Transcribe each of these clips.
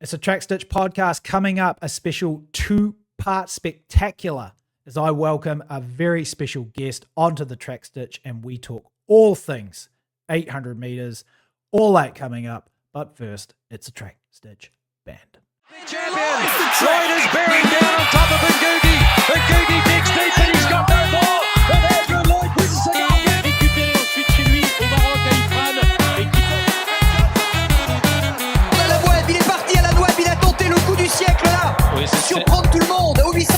It's a Track Stitch podcast coming up, a special two-part spectacular as I welcome a very special guest onto the Track Stitch and we talk all things 800 meters, all that coming up. But first, it's a Track Stitch band. Champion, Riders bearing down on top of Ngugi. Ngugi digs deep and he's got no ball. And Andrew Lloyd wins it up. Récupéré ensuite chez lui au Maroc à Ifrane. La Web, il est parti à la Web, il a tenté le coup du siècle là. Oui, surprendre tout le monde. Au 800.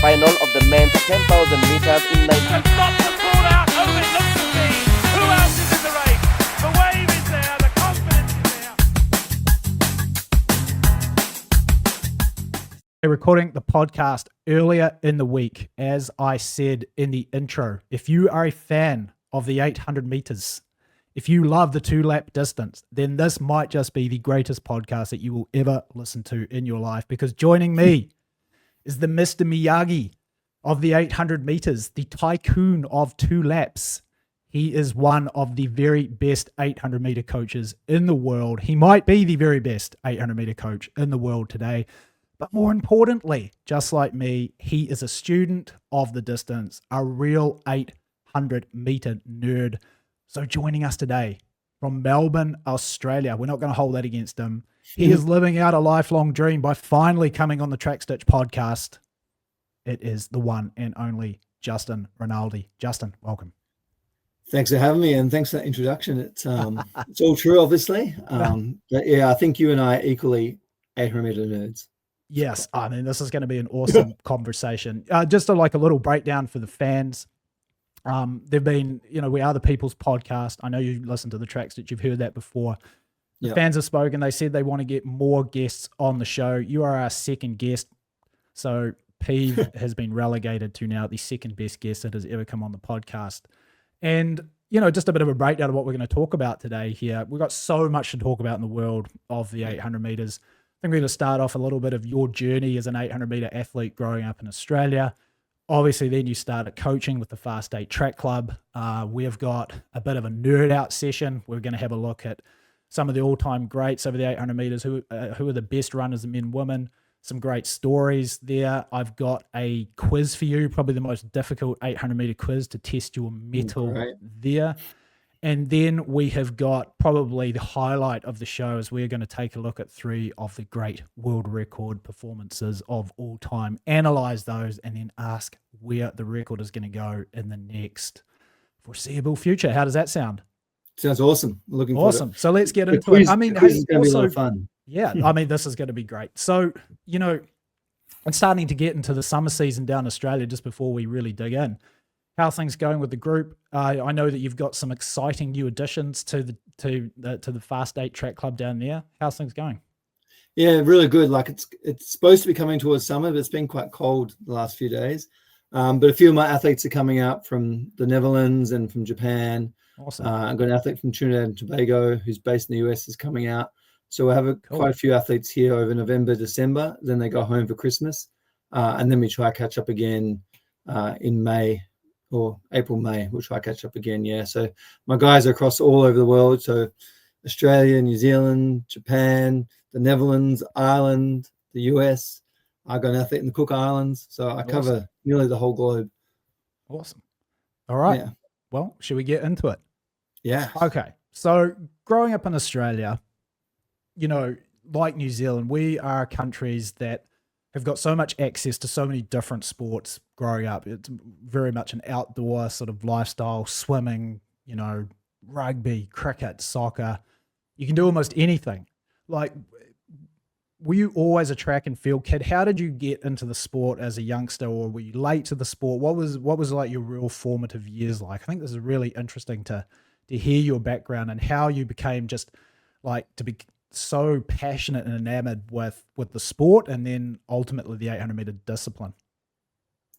Final of the men's 10,000 meters in 19. Not the ball out. Oh, it looks to be. Who else is in the race? The wave is there. The confidence is there. We're recording the podcast earlier in the week. As I said in the intro, if you are a fan of the 800 meters, if you love the 2-lap distance, then this might just be the greatest podcast that you will ever listen to in your life, because joining me is the Mr. Miyagi of the 800 meters, the tycoon of 2 laps. He is one of the very best 800 meter coaches in the world. He might be the very best 800 meter coach in the world today. But more importantly, just like me, he is a student of the distance, a real 800 meter nerd. So joining us today from Melbourne, Australia, we're not going to hold that against him. He is living out a lifelong dream by finally coming on the Track Stitch podcast. It is the one and only Justin Rinaldi. Justin, welcome. Thanks for having me, and thanks for that introduction. It's all true, obviously. But yeah, I think you and I are equally 800 meter nerds. Yes, I mean, this is going to be an awesome conversation. Just a little breakdown for the fans. They've been, we are the People's Podcast. I know you listen to the Track Stitch. You've heard that before. The fans have spoken. They said they want to get more guests on the show. You are our second guest. So Peeve has been relegated to now the second best guest that has ever come on the podcast. And, just a bit of a breakdown of what we're going to talk about today here. We've got so much to talk about in the world of the 800 meters. I think we're going to start off a little bit of your journey as an 800 meter athlete growing up in Australia. Obviously, then you started coaching with the Fast8 Track Club. We've got a bit of a nerd out session. We're going to have a look at some of the all-time greats over the 800 meters, who are the best runners, men and women. Some great stories there. I've got a quiz for you, probably the most difficult 800 meter quiz to test your mettle there. And then we have got probably the highlight of the show is we're going to take a look at 3 of the great world record performances of all time, analyze those, and then ask where the record is going to go in the next foreseeable future. How does that sound? Sounds awesome. Looking forward to it. So let's get into it. I mean, this is going to be a lot of fun. Yeah, I mean, this is going to be great. So, I'm starting to get into the summer season down in Australia just before we really dig in. How are things going with the group? I know that you've got some exciting new additions to the Fast8 Track Club down there. How's things going? Yeah, really good. Like it's supposed to be coming towards summer, but it's been quite cold the last few days. But a few of my athletes are coming out from the Netherlands and from Japan. Awesome. I've got an athlete from Trinidad and Tobago who's based in the US is coming out. So we'll have quite a few athletes here over November, December. Then they go home for Christmas. And then we try to catch up again in May or April, May. We'll try to catch up again. Yeah. So my guys are across all over the world. So Australia, New Zealand, Japan, the Netherlands, Ireland, the US. I got an athlete in the Cook Islands. So I cover nearly the whole globe. Awesome. All right. Yeah. Well, should we get into it? Yeah. Okay. So growing up in Australia, like New Zealand, we are countries that have got so much access to so many different sports growing up. It's very much an outdoor sort of lifestyle, swimming, rugby, cricket, soccer. You can do almost anything. Like, were you always a track and field kid? How did you get into the sport as a youngster, or were you late to the sport? What was like your real formative years like? I think this is really interesting to hear your background and how you became just like to be so passionate and enamored with the sport, and then ultimately the 800 meter discipline.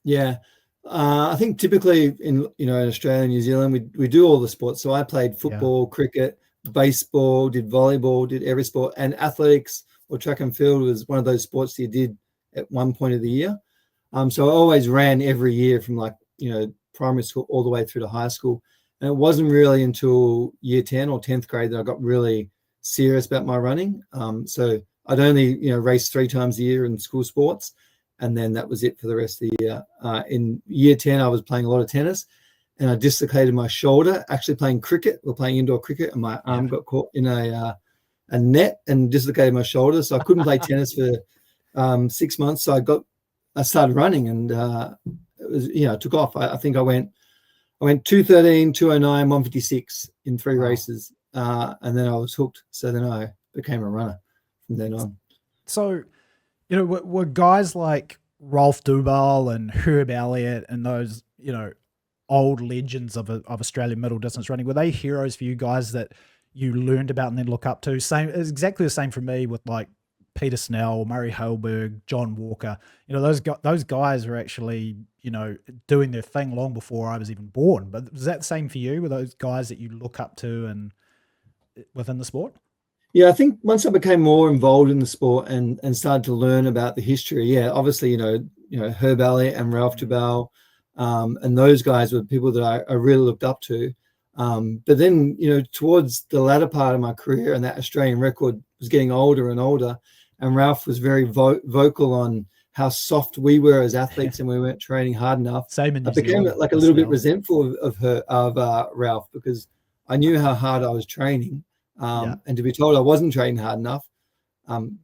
Yeah. I think typically in Australia and New Zealand, we do all the sports. So I played football, cricket, baseball, did volleyball, did every sport, and athletics or track and field was one of those sports you did at one point of the year. So I always ran every year from primary school all the way through to high school. And it wasn't really until year 10 or 10th grade that I got really serious about my running. So I'd only, race 3 times a year in school sports. And then that was it for the rest of the year. In year 10, I was playing a lot of tennis, and I dislocated my shoulder, actually playing cricket. We're playing indoor cricket, and my arm got caught in a net and dislocated my shoulder. So I couldn't play tennis for 6 months. So I started running, and it was, it took off. I think I went 213, 209, 156 in 3 races. And then I was hooked. So then I became a runner from then on. So, were guys like Rolf Dubal and Herb Elliott and those, old legends of Australian middle distance running, were they heroes for you guys that you learned about and then look up to? It's exactly the same for me with like Peter Snell, Murray Halberg, John Walker. Those guys were actually, doing their thing long before I was even born. But was that the same for you? Were those guys that you look up to and within the sport? Yeah, I think once I became more involved in the sport and started to learn about the history, obviously, Herb Elliott and Ralph Dubal, and those guys were people that I really looked up to. But then, towards the latter part of my career, and that Australian record was getting older and older, and Ralph was very vocal on how soft we were as athletes and we weren't training hard enough. Same in New I became Zealand, like a little bit resentful of Ralph, because I knew how hard I was training. And to be told I wasn't training hard enough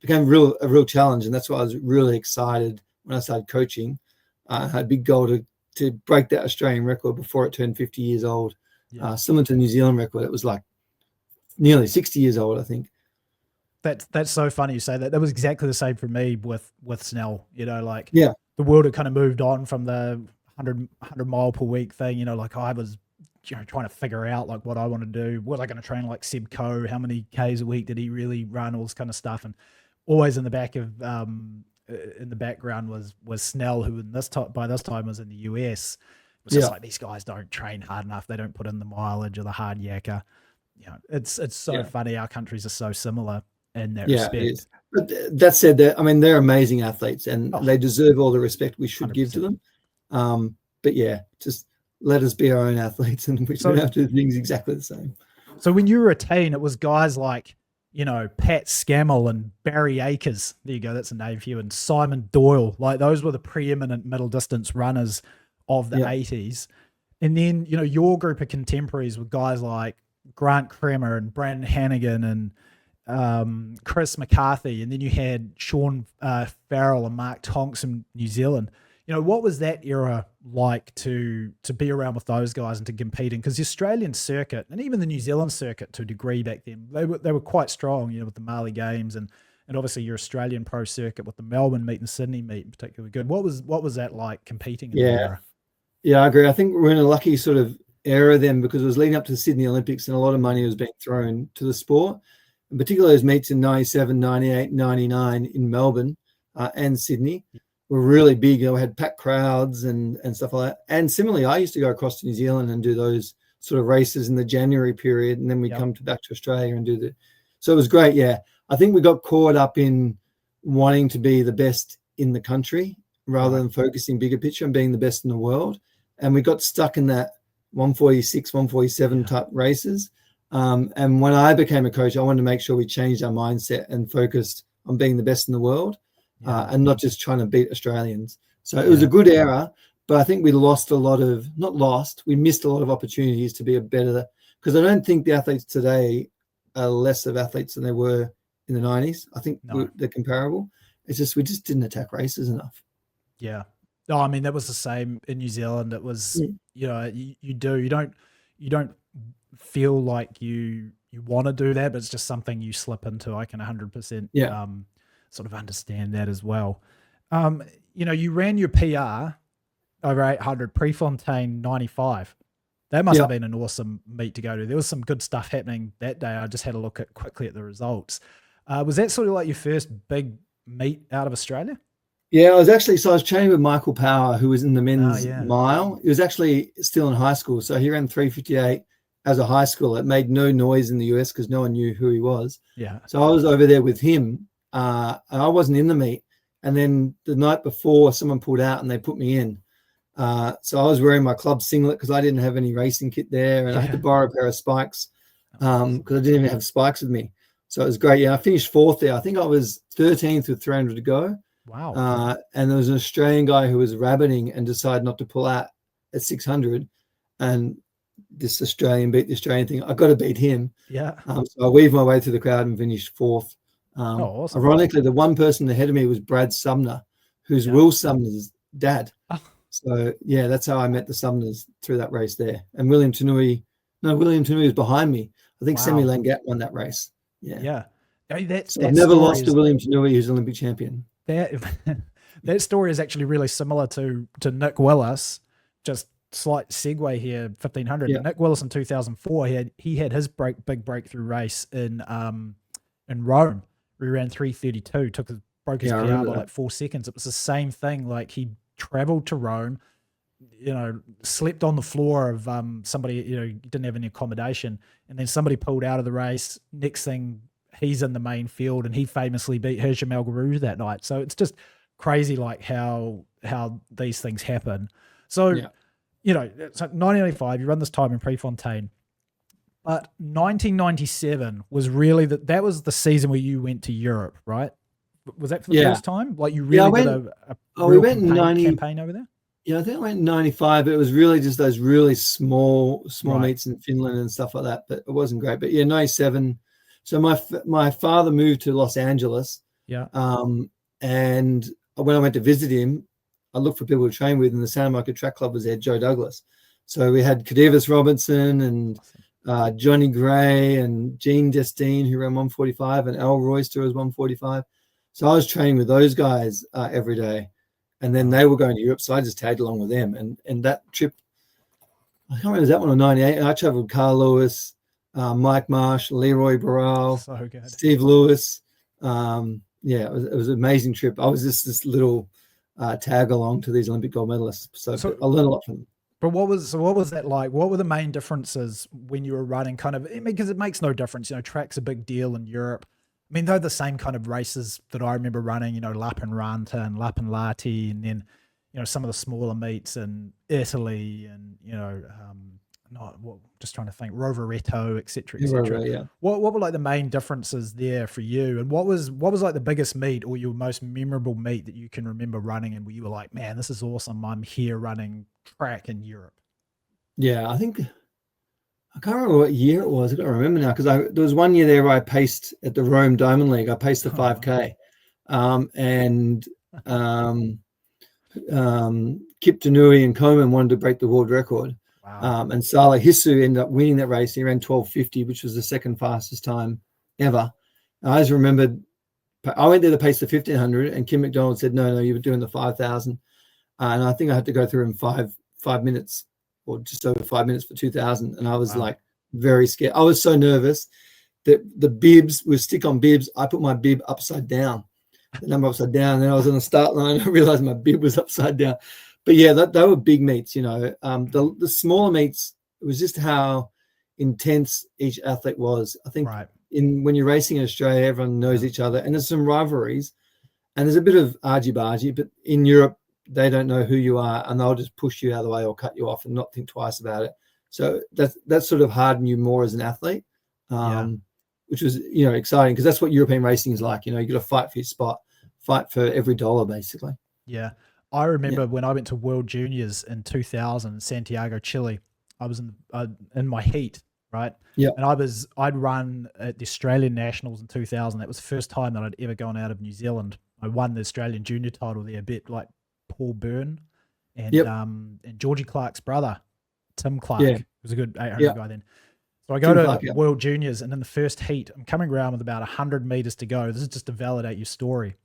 became a real challenge. And that's why I was really excited when I started coaching. I had a big goal to break that Australian record before it turned 50 years old. Similar to the New Zealand record, it was like nearly 60 years old, I think. That's so funny you say that. That was exactly the same for me with Snell. The world had kind of moved on from the 100 mile per week thing. I was trying to figure out like what I want to do. Was I going to train like Seb Coe? How many Ks a week did he really run? All this kind of stuff. And always in the background was Snell, who by this time was in the US. It was just like, these guys don't train hard enough. They don't put in the mileage or the hard yakka. It's so funny. Our countries are so similar in that respect. It is. But that said, they're amazing athletes, and they deserve all the respect we should 100%. Give to them. But just let us be our own athletes, and we don't have to do things exactly the same. So when you were a teen, it was guys like, Pat Scammell and Barry Akers. There you go. That's a name for you. And Simon Doyle. Like, those were the preeminent middle distance runners of the 80s. And then, your group of contemporaries were guys like Grant Kremer and Brandon Hannigan and Chris McCarthy. And then you had Sean Farrell and Mark Tonks in New Zealand. What was that era like to be around with those guys and to compete in? Because the Australian circuit and even the New Zealand circuit to a degree back then, they were quite strong, with the Marley Games and obviously your Australian pro circuit with the Melbourne meet and Sydney meet in particular good. What was that like competing in that era? Yeah, I agree. I think we're in a lucky sort of era then, because it was leading up to the Sydney Olympics and a lot of money was being thrown to the sport. In particular, those meets in 97, 98, 99 in Melbourne and Sydney were really big. We had packed crowds and stuff like that. And similarly, I used to go across to New Zealand and do those sort of races in the January period, and then we come back to Australia and do so it was great. Yeah, I think we got caught up in wanting to be the best in the country rather than focusing bigger picture and being the best in the world. And we got stuck in that 146, 147 type races. And when I became a coach, I wanted to make sure we changed our mindset and focused on being the best in the world. And not just trying to beat Australians. So it was a good era, but I think we missed a lot of opportunities to be a better, because I don't think the athletes today are less of athletes than they were in the 90s. I think they're comparable. It's just, we just didn't attack races enough. Yeah. No, I mean, that was the same in New Zealand. It was, you don't feel like you want to do that, but it's just something you slip into. I can 100%. Sort of understand that as well. You ran your PR over 800 Prefontaine 95. That must have been an awesome meet to go to. There was some good stuff happening that day. I just had a look quickly at the results. Was that sort of like your first big meet out of Australia? Yeah, I was training with Michael Power, who was in the men's mile. He was actually still in high school. So he ran 3:58 as a high schooler. It made no noise in the US because no one knew who he was. Yeah. So I was over there with him. And I wasn't in the meet, And then the night before, someone pulled out and they put me in. So I was wearing my club singlet because I didn't have any racing kit there, and I had to borrow a pair of spikes because I didn't even have spikes with me. So it was great. Yeah, I finished 4th there. I think I was 13th with 300 to go. Wow. And there was an Australian guy who was rabbiting and decided not to pull out at 600. And this Australian beat the Australian thing. I got to beat him. Yeah. So I weaved my way through the crowd and finished 4th. Awesome. Ironically, the one person ahead of me was Brad Sumner, who's Will Sumner's dad. Oh. So, yeah, that's how I met the Sumners through that race there. And William Tanui was behind me. I think Semi Langat won that race. Yeah. Yeah. I mean, So I've never lost to William Tanui, who's Olympic champion. That story is actually really similar to Nick Willis. Just slight segue here, 1500. Yeah. Nick Willis in 2004, he had his big breakthrough race in Rome. We ran 3:32, broke his PR by like 4 seconds. It was the same thing. Like he traveled to Rome, slept on the floor of somebody, didn't have any accommodation, and then somebody pulled out of the race. Next thing, he's in the main field, and he famously beat Hirscham El Garouge that night. So it's just crazy, like how these things happen. So, so 1995, you run this time in Prefontaine, but 1997 was really that was the season where you went to Europe, right? Was that for the first time? Like you really did we went in campaign over there? Yeah, I think I went in 95, but it was really just those really small meets in Finland and stuff like that, but it wasn't great. But yeah, 97. So my father moved to Los Angeles. Yeah. And when I went to visit him, I looked for people to train with, and the Santa Monica Track Club was there, Joe Douglas. So we had Kadivas Robinson and Johnny Gray and Gene Destine, who ran 145, and Al Royster was 145. So I was training with those guys every day. And then they were going to Europe, so I just tagged along with them. And that trip, I can't remember, that one or 98. I traveled with Carl Lewis, Mike Marsh, Leroy Burrell, Steve Lewis. It was an amazing trip. I was just this little tag along to these Olympic gold medalists. So I learned a lot from them. But what was that like? What were the main differences when you were running because it makes no difference, track's a big deal in Europe. I mean, they're the same kind of races that I remember running, Lappeenranta and Lapinlahti, and then, some of the smaller meets in Italy and, just trying to think, Rovereto, et cetera, et cetera. Yeah. What were like the main differences there for you? And what was like the biggest meet or your most memorable meet that you can remember running and where you were like, man, this is awesome. I'm here running track in Europe. Yeah, I can't remember what year it was. I don't remember now because there was one year there where I paced at the Rome Diamond League. I paced the 5K, Kip Tanui and Coleman wanted to break the world record. Wow. And Saleh Hissu ended up winning that race. He ran 12:50, which was the second fastest time ever. I just remembered I went there to pace the 1500, and Kim McDonald said, no, you were doing the 5000. And I think I had to go through in five minutes, or just over 5 minutes for 2000. And I was like very scared. I was so nervous that the bibs was stick on bibs. I put my bib upside down, the number upside down. And then I was on the start line. I realized my bib was upside down. But yeah, they were big meets, the smaller meets, it was just how intense each athlete was. I think when you're racing in Australia, everyone knows each other and there's some rivalries and there's a bit of argy-bargy, but in Europe, they don't know who you are and they'll just push you out of the way or cut you off and not think twice about it. So that's sort of hardened you more as an athlete, which was, exciting because that's what European racing is like. You got to fight for your spot, fight for every dollar, basically. Yeah. I remember when I went to World Juniors in 2000 in Santiago, Chile, I was in my heat, right? Yeah. And I'd run at the Australian Nationals in 2000. That was the first time that I'd ever gone out of New Zealand. I won the Australian junior title there, bit like Paul Byrne and Georgie Clark's brother, Tim Clark, who was a good 800 guy then. So I go to World Juniors, and in the first heat, I'm coming around with about 100 meters to go. This is just to validate your story.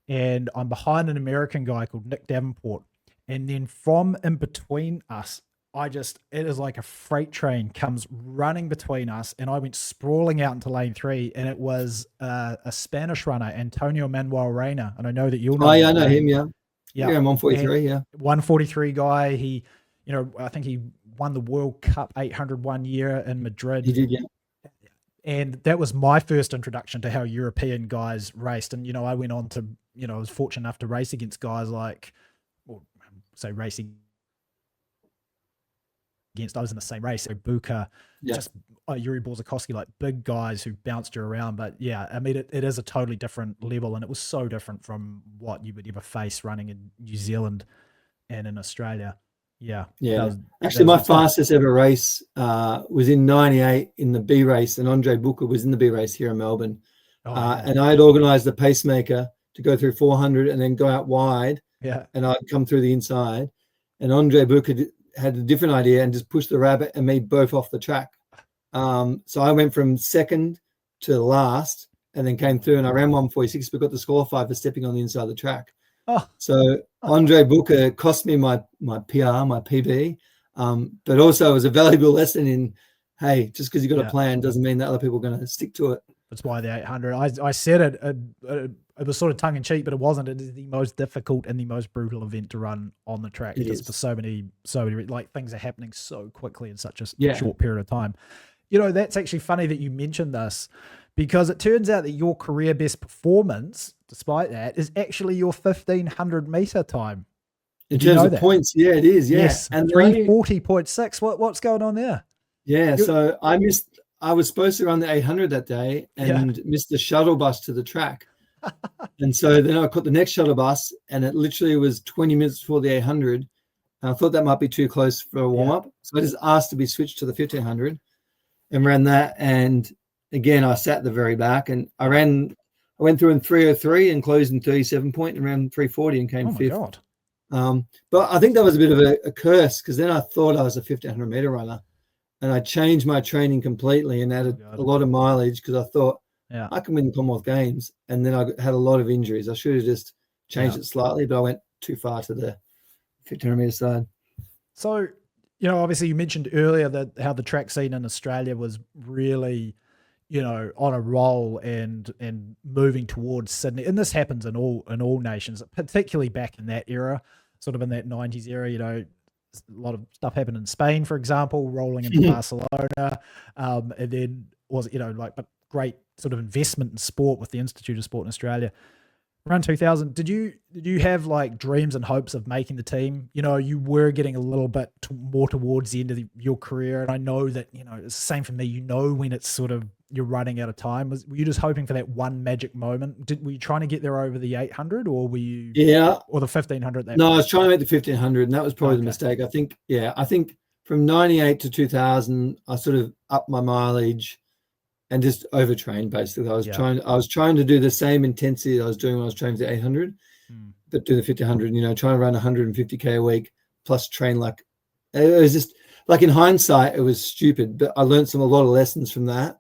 And I'm behind an American guy called Nick Davenport. And then from in between us, it is like a freight train comes running between us. And I went sprawling out into lane 3. And it was a Spanish runner, Antonio Manuel Reyna. And I know that you'll know. Oh, yeah, I know him, yeah. Yeah, 143, 143 guy. He, I think he won the World Cup 800 1 year in Madrid. He did, yeah. And that was my first introduction to how European guys raced. And, I went on to, I was fortunate enough to race against guys like, or say racing against, I was in the same race, Buka, just Yuri Borzakowski, like big guys who bounced you around. But yeah, I mean, it is a totally different level, and it was so different from what you would ever face running in New Zealand and in Australia. Yeah. Actually, my fastest ever race was in '98 in the B race, and Andre Buka was in the B race here in Melbourne. And I had organised the pacemaker to go through 400 and then go out wide. Yeah. And I'd come through the inside, and Andre Buka had a different idea and just pushed the rabbit and me both off the track. So I went from second to last and then came through, and I ran 1:46, but got disqualified for stepping on the inside of the track. So Andre Buka cost me my PR, my PB, but also it was a valuable lesson in, hey, just because you got a plan doesn't mean that other people are going to stick to it. That's why the 800, I said it was sort of tongue in cheek, but it wasn't. It is the most difficult and the most brutal event to run on the track. Just for so many, like things are happening so quickly in such a short period of time. That's actually funny that you mentioned this, because it turns out that your career best performance, despite that, is actually your 1500 meter time. In terms of points, it is. Yeah. Yes, and 340.6. What's going on there? Yeah, so I was supposed to run the 800 that day and missed the shuttle bus to the track. And so then I caught the next shuttle bus, and it literally was 20 minutes before the 800. And I thought that might be too close for a warm-up. So I just asked to be switched to the 1500 and ran that. And again, I sat at the very back, and I went through in 3:03 and closed in 37 point and ran 3:40 and came fifth. God. But I think that was a bit of a curse, because then I thought I was a 1500 meter runner. And I changed my training completely and added a lot of mileage, because I thought I can win the Commonwealth Games. And then I had a lot of injuries. I should have just changed it slightly, but I went too far to the 1500 meter side. So, obviously you mentioned earlier that how the track scene in Australia was really, on a roll and moving towards Sydney. And this happens in all nations, particularly back in that era, sort of in that 90s era. A lot of stuff happened in Spain, for example, rolling into Barcelona. And then but great sort of investment in sport with the Institute of Sport in Australia. Around 2000, did you have like dreams and hopes of making the team? You were getting a little bit more towards the end of your career. And I know that, it's the same for me, when it's sort of, you're running out of time. Were you just hoping for that one magic moment? Were you trying to get there over the 800, or were you, or the 1500? No, I was trying to make the 1500, and that was probably the mistake. I think from 98 to 2000, I sort of upped my mileage and just overtrained. Basically, I was trying to do the same intensity that I was doing when I was training for the 800, but do the 1500. Trying to run 150k a week plus train it was just like, in hindsight, it was stupid. But I learned a lot of lessons from that.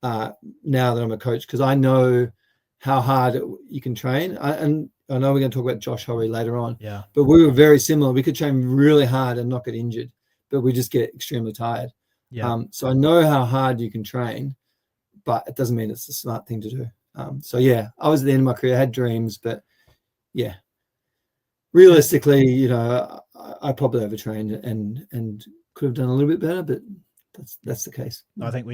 Now that I'm a coach, because I know how hard you can train. And I know we're going to talk about Josh Hoey later on. Yeah. But we were very similar. We could train really hard and not get injured, but we just get extremely tired. Yeah. So I know how hard you can train, but it doesn't mean it's the smart thing to do. I was at the end of my career. I had dreams, but realistically, I probably overtrained and could have done a little bit better, but that's the case. I think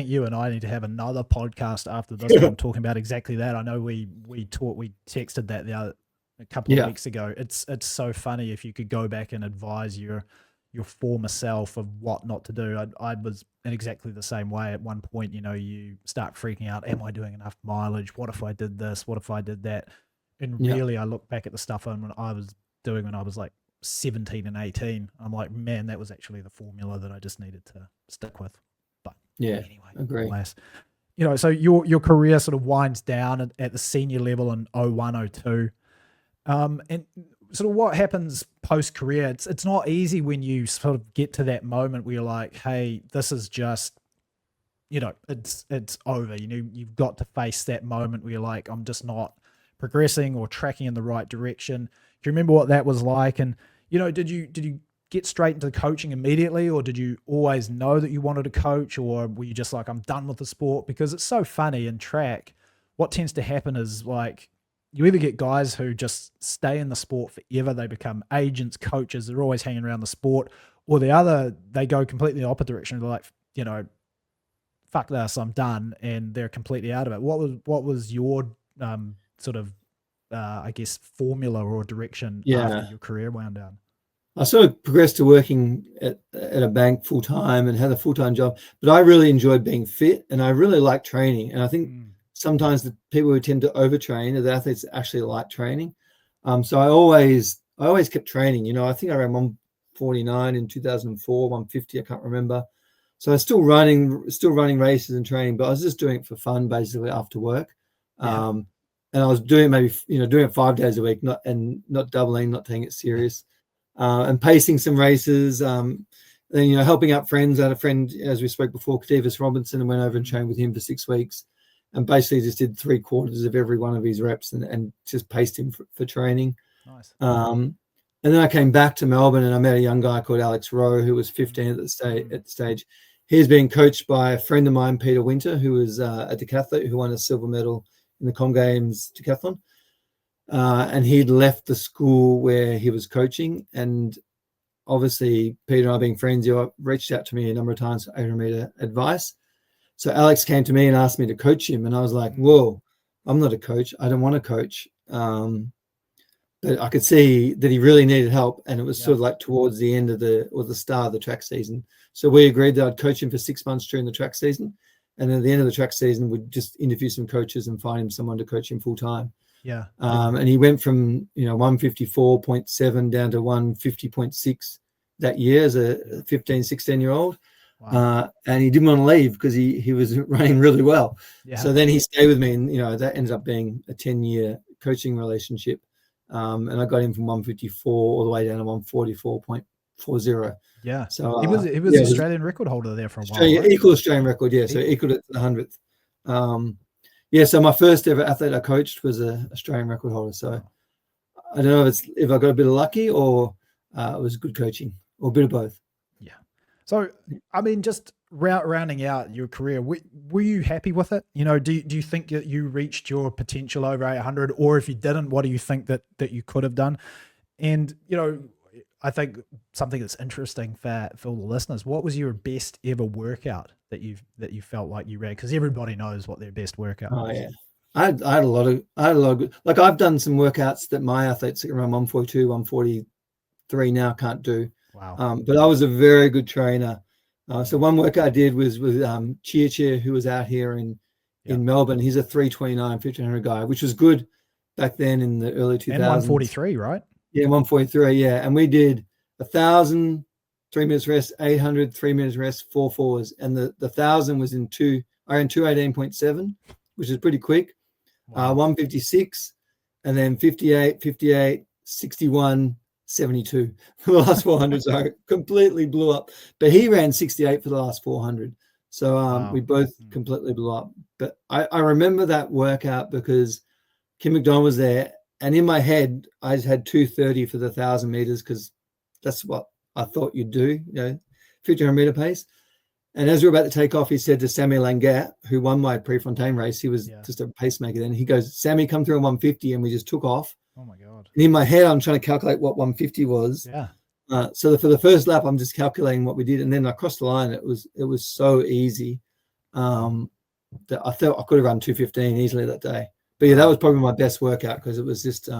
you and I need to have another podcast after this one talking about exactly that. I know we texted that a couple of weeks ago. It's so funny if you could go back and advise your former self of what not to do. I was in exactly the same way at one point. You start freaking out. Am I doing enough mileage? What if I did this? What if I did that? And really, I look back at the stuff I was doing when I was like 17 and 18. I'm like, man, that was actually the formula that I just needed to stick with. But anyway, agree. Alas, so your career sort of winds down at the senior level in 01, 02. And sort of what happens post-career, it's not easy when you sort of get to that moment where you're like, hey, this is just, it's over. You've got to face that moment where you're like, I'm just not progressing or tracking in the right direction. Do you remember what that was like? And, did you get straight into coaching immediately, or did you always know that you wanted to coach, or were you just like, I'm done with the sport? Because it's so funny in track, what tends to happen is like, you either get guys who just stay in the sport forever, they become agents, coaches, they're always hanging around the sport, or they go completely the opposite direction. They're like, fuck this, I'm done, and they're completely out of it. What was your sort of I guess formula or direction after your career wound down? I sort of progressed to working at a bank full time and had a full time job, but I really enjoyed being fit and I really like training. And I think sometimes the people who tend to overtrain are the athletes that actually like training. So I always kept training. You know, I think I ran 149 in 2004, 150, I can't remember. So I was still running races and training, but I was just doing it for fun, basically after work. And I was doing doing it 5 days a week, not doubling, not taking it serious. And pacing some races, then helping out friends. I had a friend, as we spoke before, Kativis Robinson, and went over and trained with him for 6 weeks, and basically just did 3/4 of every one of his reps and just paced him for training. Nice. And then I came back to Melbourne and I met a young guy called Alex Rowe, who was 15 at the stage. He's being coached by a friend of mine, Peter Winter, who was a decathlete who won a silver medal in the Com Games decathlon. And he'd left the school where he was coaching, and obviously Peter and I being friends, he reached out to me a number of times for 800 meter advice. So Alex came to me and asked me to coach him, and I was like, whoa, I'm not a coach, I don't want to coach. But I could see that he really needed help, and it was sort of like towards the end of the start of the track season. So we agreed that I'd coach him for 6 months during the track season, and then at the end of the track season we'd just interview some coaches and find him someone to coach him full time. Yeah. And he went from 154.7 down to 150.6 that year as a 15, 16-year-old. Wow. And he didn't want to leave because he was running really well. Yeah. So then he stayed with me, and that ended up being a 10-year coaching relationship. And I got him from 154 all the way down to 144.40. Yeah. So he was the Australian record holder there for a while. Right? Equal Australian record, yeah. So equaled it to the 100th. So my first ever athlete I coached was an Australian record holder. So I don't know if I got a bit of lucky or it was good coaching, or a bit of both. Yeah. So, I mean, just rounding out your career, were you happy with it? Do you think that you reached your potential over 800, or if you didn't, what do you think that you could have done? And, I think something that's interesting for all the listeners, what was your best ever workout that you felt like you ran? Because everybody knows what their best workout was. Oh yeah, I had a lot of good, like I've done some workouts that my athletes that around 142, 143 now can't do. Wow. But I was a very good trainer. So one workout I did was with Chia, who was out here in Melbourne. He's a 329, 1500 guy, which was good back then in the early 2000s. And 143, right? Yeah, 143, yeah. And we did 1,000, 3 minutes rest, 800, 3 minutes rest, 4 4s. And the 1,000 was in I ran 218.7, which is pretty quick. Wow. 156, and then 58, 61, 72 for the last 400. So I completely blew up. But he ran 68 for the last 400. So we both completely blew up. But I remember that workout because Kim McDonald was there. And in my head, I just had 230 for the 1,000 meters because that's what I thought you'd do, 1,500 meter pace. And as we were about to take off, he said to Sammy Langat, who won my Prefontaine race, he was just a pacemaker then. He goes, Sammy, come through on 150, and we just took off. Oh my God. And in my head, I'm trying to calculate what 150 was. Yeah. So for the first lap, I'm just calculating what we did. And then I crossed the line. It was so easy that I thought I could have run 215 easily that day. But yeah, that was probably my best workout because it was just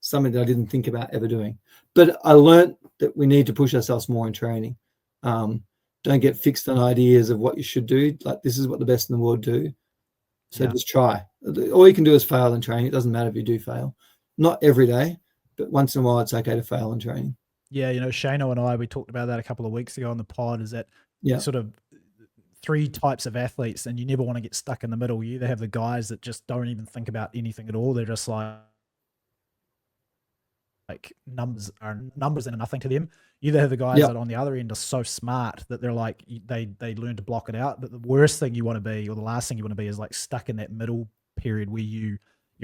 something that I didn't think about ever doing. But I learned that we need to push ourselves more in training. Don't get fixed on ideas of what you should do. Like, this is what the best in the world do. So just try. All you can do is fail in training. It doesn't matter if you do fail. Not every day, but once in a while it's okay to fail in training. Yeah, Shano and I, we talked about that a couple of weeks ago on the pod, is that sort of 3 types of athletes, and you never want to get stuck in the middle. You either have the guys that just don't even think about anything at all. They're just like numbers and nothing to them. You either have the guys that on the other end are so smart that they're like, they learn to block it out. But the worst thing you want to be, or the last thing you want to be, is like stuck in that middle period where you're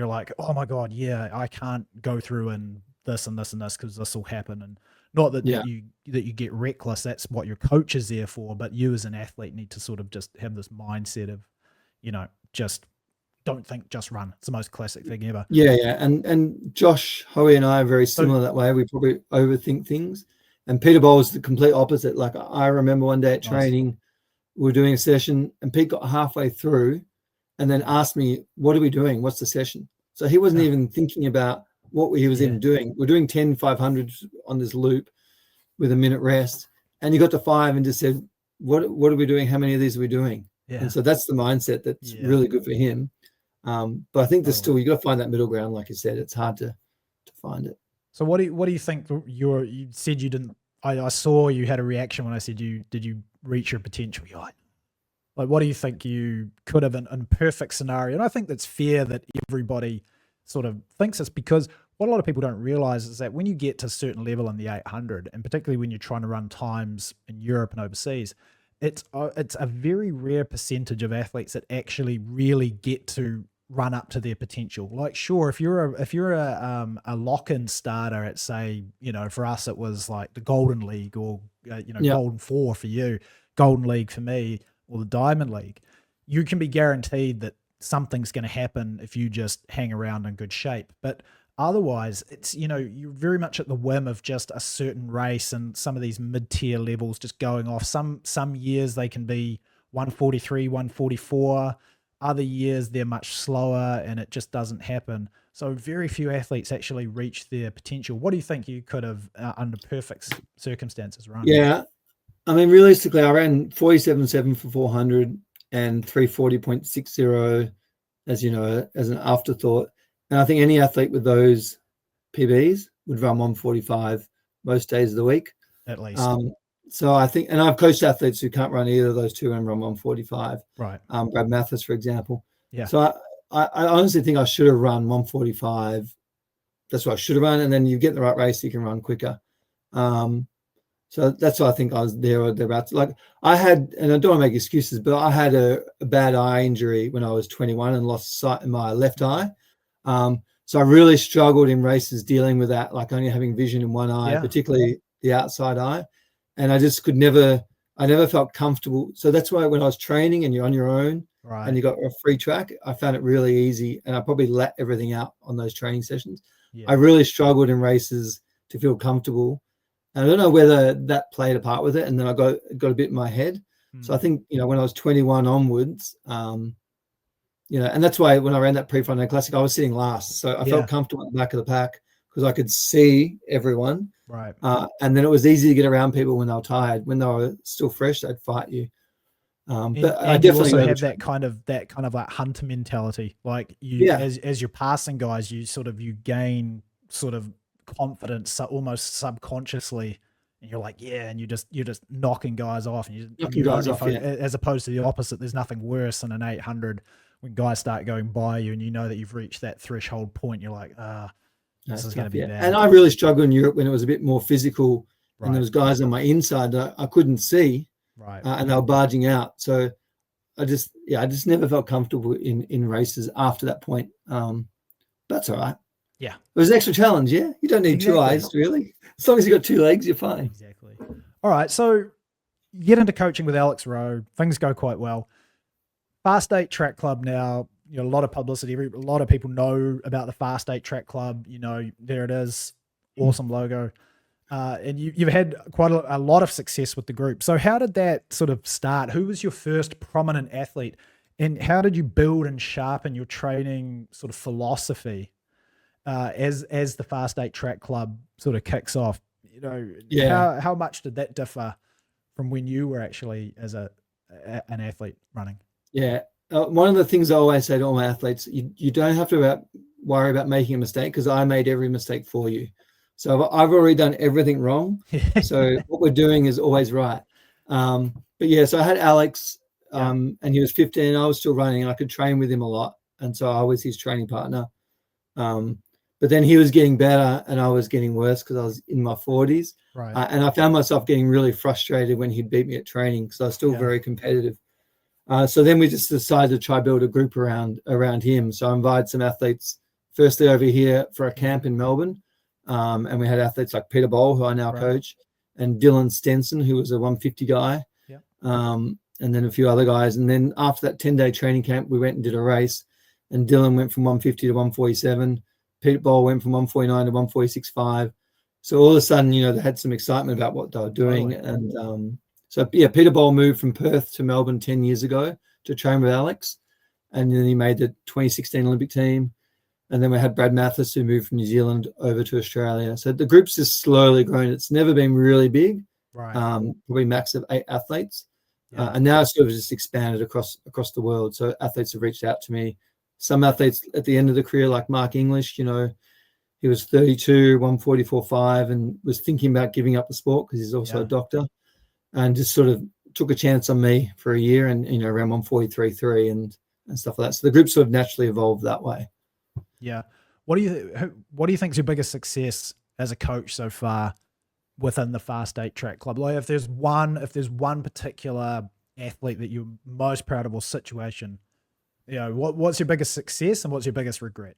like, oh my God, I can't go through and this and this and this because this will happen. And not that you get reckless. That's what your coach is there for. But you as an athlete need to sort of just have this mindset of, just don't think, just run. It's the most classic thing ever. Yeah. And Josh Hoey and I are very similar that way. We probably overthink things. And Peter Bowl was the complete opposite. Like, I remember one day at training, we were doing a session, and Pete got halfway through and then asked me, what are we doing? What's the session? So he wasn't even thinking about what he was even doing. We're doing 10 500s on this loop with a minute rest. And he got to 5 and just said, what are we doing? How many of these are we doing? Yeah. And so that's the mindset that's really good for him. But I think there's still, you got to find that middle ground. Like you said, it's hard to find it. So what do you think you said you didn't, I saw you had a reaction when I said did you reach your potential? You're like, what do you think you could have in perfect scenario? And I think that's fair that everybody sort of thinks this, because what a lot of people don't realize is that when you get to a certain level in the 800, and particularly when you're trying to run times in Europe and overseas, it's a very rare percentage of athletes that actually really get to run up to their potential. Like, sure, if you're a lock-in starter at, say, for us it was like the Golden League, or Golden 4 for you, Golden League for me, or the Diamond League, you can be guaranteed that something's going to happen if you just hang around in good shape. But otherwise, it's, you're very much at the whim of just a certain race, and some of these mid-tier levels just going off. Some years they can be 143, 144. Other years they're much slower and it just doesn't happen. So very few athletes actually reach their potential. What do you think you could have, under perfect circumstances, run? Yeah. I mean, realistically, I ran 47.7 for 400 and 340.60, as an afterthought. And I think any athlete with those PBs would run 145 most days of the week. At least. So I think, and I've coached athletes who can't run either of those two and run 145. Right. Brad Mathis, for example. Yeah. So I honestly think I should have run 145. That's what I should have run. And then you get in the right race, you can run quicker. So that's why I think I was there or thereabouts. Like I had, and I don't want to make excuses, but I had a bad eye injury when I was 21 and lost sight in my left eye. So I really struggled in races dealing with that, like only having vision in one eye, particularly the outside eye. And I just I never felt comfortable. So that's why when I was training and you're on your own and you got a free track, I found it really easy. And I probably let everything out on those training sessions. Yeah. I really struggled in races to feel comfortable. And I don't know whether that played a part with it. And then I got a bit in my head. So I think, when I was 21 onwards, and that's why when I ran that pre-Friday Classic, I was sitting last. So I felt comfortable at the back of the pack because I could see everyone. Right. And then it was easy to get around people when they were tired. When they were still fresh, they'd fight you. But I definitely also have that kind of like hunter mentality. Like as you're passing guys, you gain sort of confidence almost subconsciously, and you're like, and you're just knocking guys off, and as opposed to the opposite. There's nothing worse than an 800 when guys start going by you and you know that you've reached that threshold point. You're like, this is going to be bad. And I really struggled in Europe when it was a bit more physical, and there was guys on my inside that I couldn't see, and they were barging out. So I just never felt comfortable in races after that point. That's all right. Yeah. It was an extra challenge, yeah? You don't need two eyes, really. As long as you got two legs, you're fine. Exactly. All right, so you get into coaching with Alex Rowe. Things go quite well. Fast8 Track Club now, a lot of publicity. A lot of people know about the Fast8 Track Club. There it is. Awesome logo. And you've had quite a lot of success with the group. So how did that sort of start? Who was your first prominent athlete? And how did you build and sharpen your training sort of philosophy as the Fast8 Track Club sort of kicks off? How much did that differ from when you were actually as an athlete running? Yeah. One of the things I always say to all my athletes, you don't have to worry about making a mistake, because I made every mistake for you. So I've already done everything wrong. So what we're doing is always right. So I had Alex, and he was 15. I was still running, and I could train with him a lot. And so I was his training partner. But then he was getting better and I was getting worse because I was in my 40s. Right. And I found myself getting really frustrated when he'd beat me at training because I was still very competitive. So then we just decided to try build a group around him. So I invited some athletes, firstly over here for a camp in Melbourne. And we had athletes like Peter Bowl, who I now coach, and Dylan Stenson, who was a 150 guy. Yeah. And then a few other guys. And then after that 10-day training camp, we went and did a race. And Dylan went from 150 to 147. Pete Bowl went from 149 to 146.5. So all of a sudden, they had some excitement about what they were doing. And So yeah, Peter Bowl moved from Perth to Melbourne 10 years ago to train with Alex, and then he made the 2016 Olympic team. And then we had Brad Mathis, who moved from New Zealand over to Australia. So the group's just slowly grown. It's never been really big, Right. Probably max of 8 athletes. Yeah. And now it's sort of just expanded across the world. So athletes have reached out to me. Some athletes at the end of the career, like Mark English, you know, he was 32, 144.5, and was thinking about giving up the sport because he's also a doctor, and just sort of took a chance on me for a year, and, you know, around 143.3 and stuff like that. So the group sort of naturally evolved that way. Yeah. What do you think is your biggest success as a coach so far within the Fast8 Track Club? Like, if there's one particular athlete that you're most proud of, or situation, you know, what's your biggest success and what's your biggest regret?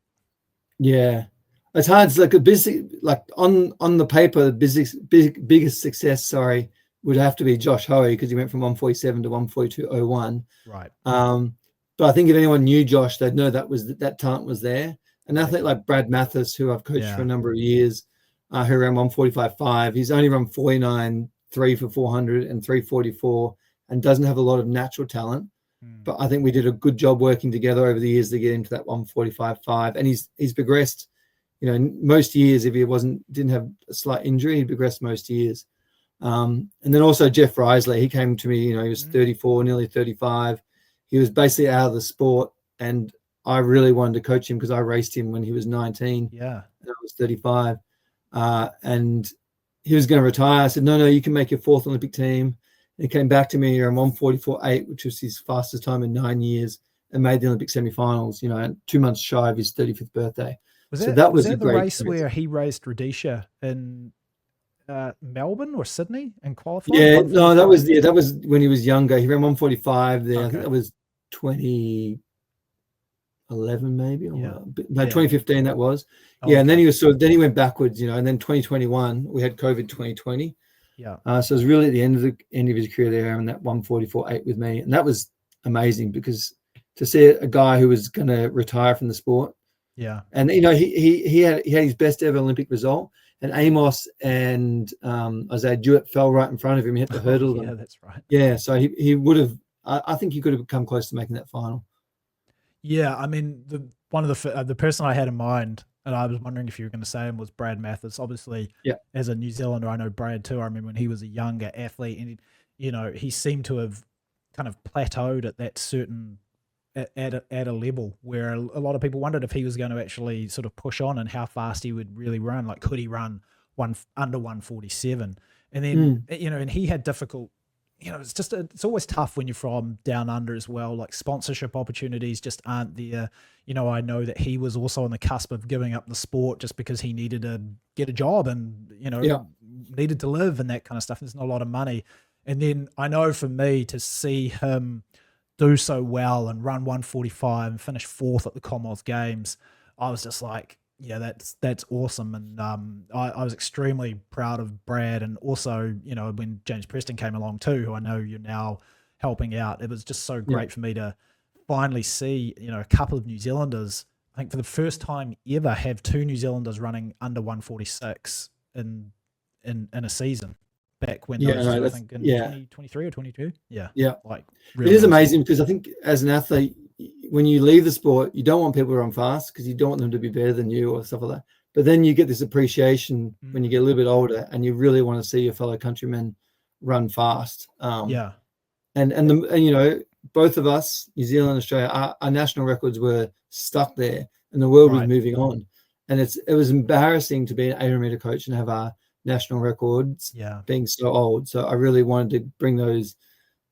Yeah, it's hard. It's like a busy, like on the paper, the biggest success, sorry, would have to be Josh Hoey, because he went from 147 to 142.01. Right. But I think if anyone knew Josh, they'd know that talent was there. An athlete like Brad Mathis, who I've coached for a number of years, who ran 145.5, he's only run 49, 3 for 400 and 344, and doesn't have a lot of natural talent. But I think we did a good job working together over the years to get him to that 145.5, and he's progressed. You know, most years, if he didn't have a slight injury, he progressed most years. And then also Jeff Risley, he came to me. You know, he was 34, nearly 35. He was basically out of the sport, and I really wanted to coach him because I raced him when he was 19. Yeah, and I was 35, and he was going to retire. I said, no, you can make your 4th Olympic team. And he came back to me around 144.8, which was his fastest time in 9 years, and made the Olympic semi-finals. You know, and 2 months shy of his 35th birthday. Was so that was the a great race experience. where he raced Rhodesia in Melbourne or Sydney and qualified? Yeah, no, that was when he was younger. He ran 145 there. Okay. I think that was 2011 maybe, or no, 2015 that was. Okay. And then he went backwards, you know, and then 2021 we had COVID 2020. Yeah. So it was really at the end of his career there, and that 144.8 with me, and that was amazing, because to see a guy who was going to retire from the sport. Yeah. And you know, he had his best ever Olympic result, and Amos and Isaiah Jewett fell right in front of him. He hit the hurdle. Yeah, that's right. Yeah, so he would have. I think he could have come close to making that final. Yeah, I mean, the person I had in mind, and I was wondering if you were going to say him, was Brad Mathis. Obviously, as a New Zealander, I know Brad too. I remember when he was a younger athlete, and you know, he seemed to have kind of plateaued at that certain at a level where a lot of people wondered if he was going to actually sort of push on and how fast he would really run. Like, could he run under 147? And then you know, and he had difficult. You know, it's always tough when you're from down under as well. Like, sponsorship opportunities just aren't there. You know, I know that he was also on the cusp of giving up the sport just because he needed to get a job and, you know, needed to live and that kind of stuff. There's not a lot of money. And then I know for me to see him do so well and run 145 and finish 4th at the Commonwealth Games, I was just like, yeah, that's awesome. And I was extremely proud of Brad. And also, you know, when James Preston came along too, who I know you're now helping out, it was just so great for me to finally see, you know, a couple of New Zealanders, I think for the first time ever, have 2 New Zealanders running under 146 in a season. Back when those, I think in 2023 or 22. Yeah. Like, really it is amazing, because I think as an athlete, when you leave the sport, you don't want people to run fast because you don't want them to be better than you or stuff like that. But then you get this appreciation when you get a little bit older, and you really want to see your fellow countrymen run fast. And you know, both of us, New Zealand and Australia, our national records were stuck there, and the world was moving on. And it was embarrassing to be an 800-meter coach and have our national records being so old. So I really wanted to bring those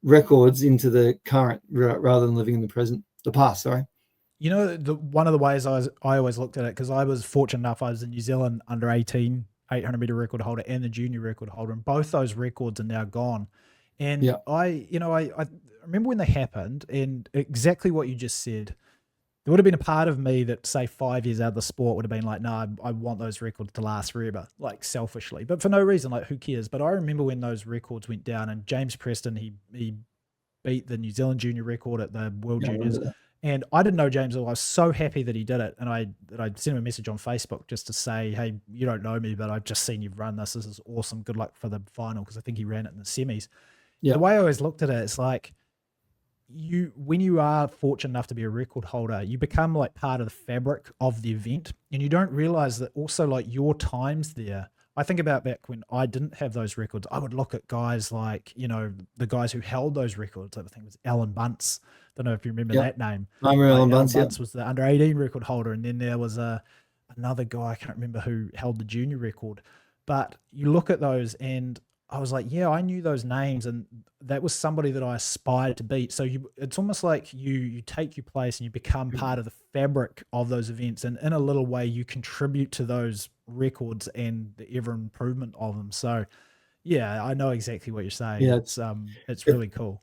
records into the current rather than living in the past. Sorry. You know, one of the ways I always looked at it, because I was fortunate enough, I was in New Zealand under 18 800-meter record holder and the junior record holder, and both those records are now gone. And I remember when they happened, and exactly what you just said. There would have been a part of me that, say, 5 years out of the sport would have been like, no, I want those records to last forever, like, selfishly, but for no reason, like, who cares? But I remember when those records went down, and James Preston, he beat the New Zealand junior record at the World Juniors, and I didn't know James. I was so happy that he did it, and I sent him a message on Facebook just to say, hey, you don't know me, but I've just seen you run this. This is awesome. Good luck for the final, because I think he ran it in the semis. Yeah. The way I always looked at it, it's like when you are fortunate enough to be a record holder, you become like part of the fabric of the event, and you don't realize that also like your times there. I think about back when I didn't have those records, I would look at guys like, the guys who held those records. I think it was Alan Bunce. Don't know if you remember that name. I remember Alan Bunce. Bunce was the under 18 record holder. And then there was another guy, I can't remember who held the junior record, but you look at those and I was like, yeah, I knew those names, and that was somebody that I aspired to beat. So it's almost like you take your place and you become part of the fabric of those events, and in a little way you contribute to those records and the ever improvement of them. So yeah, I know exactly what you're saying. Yeah, it's really cool.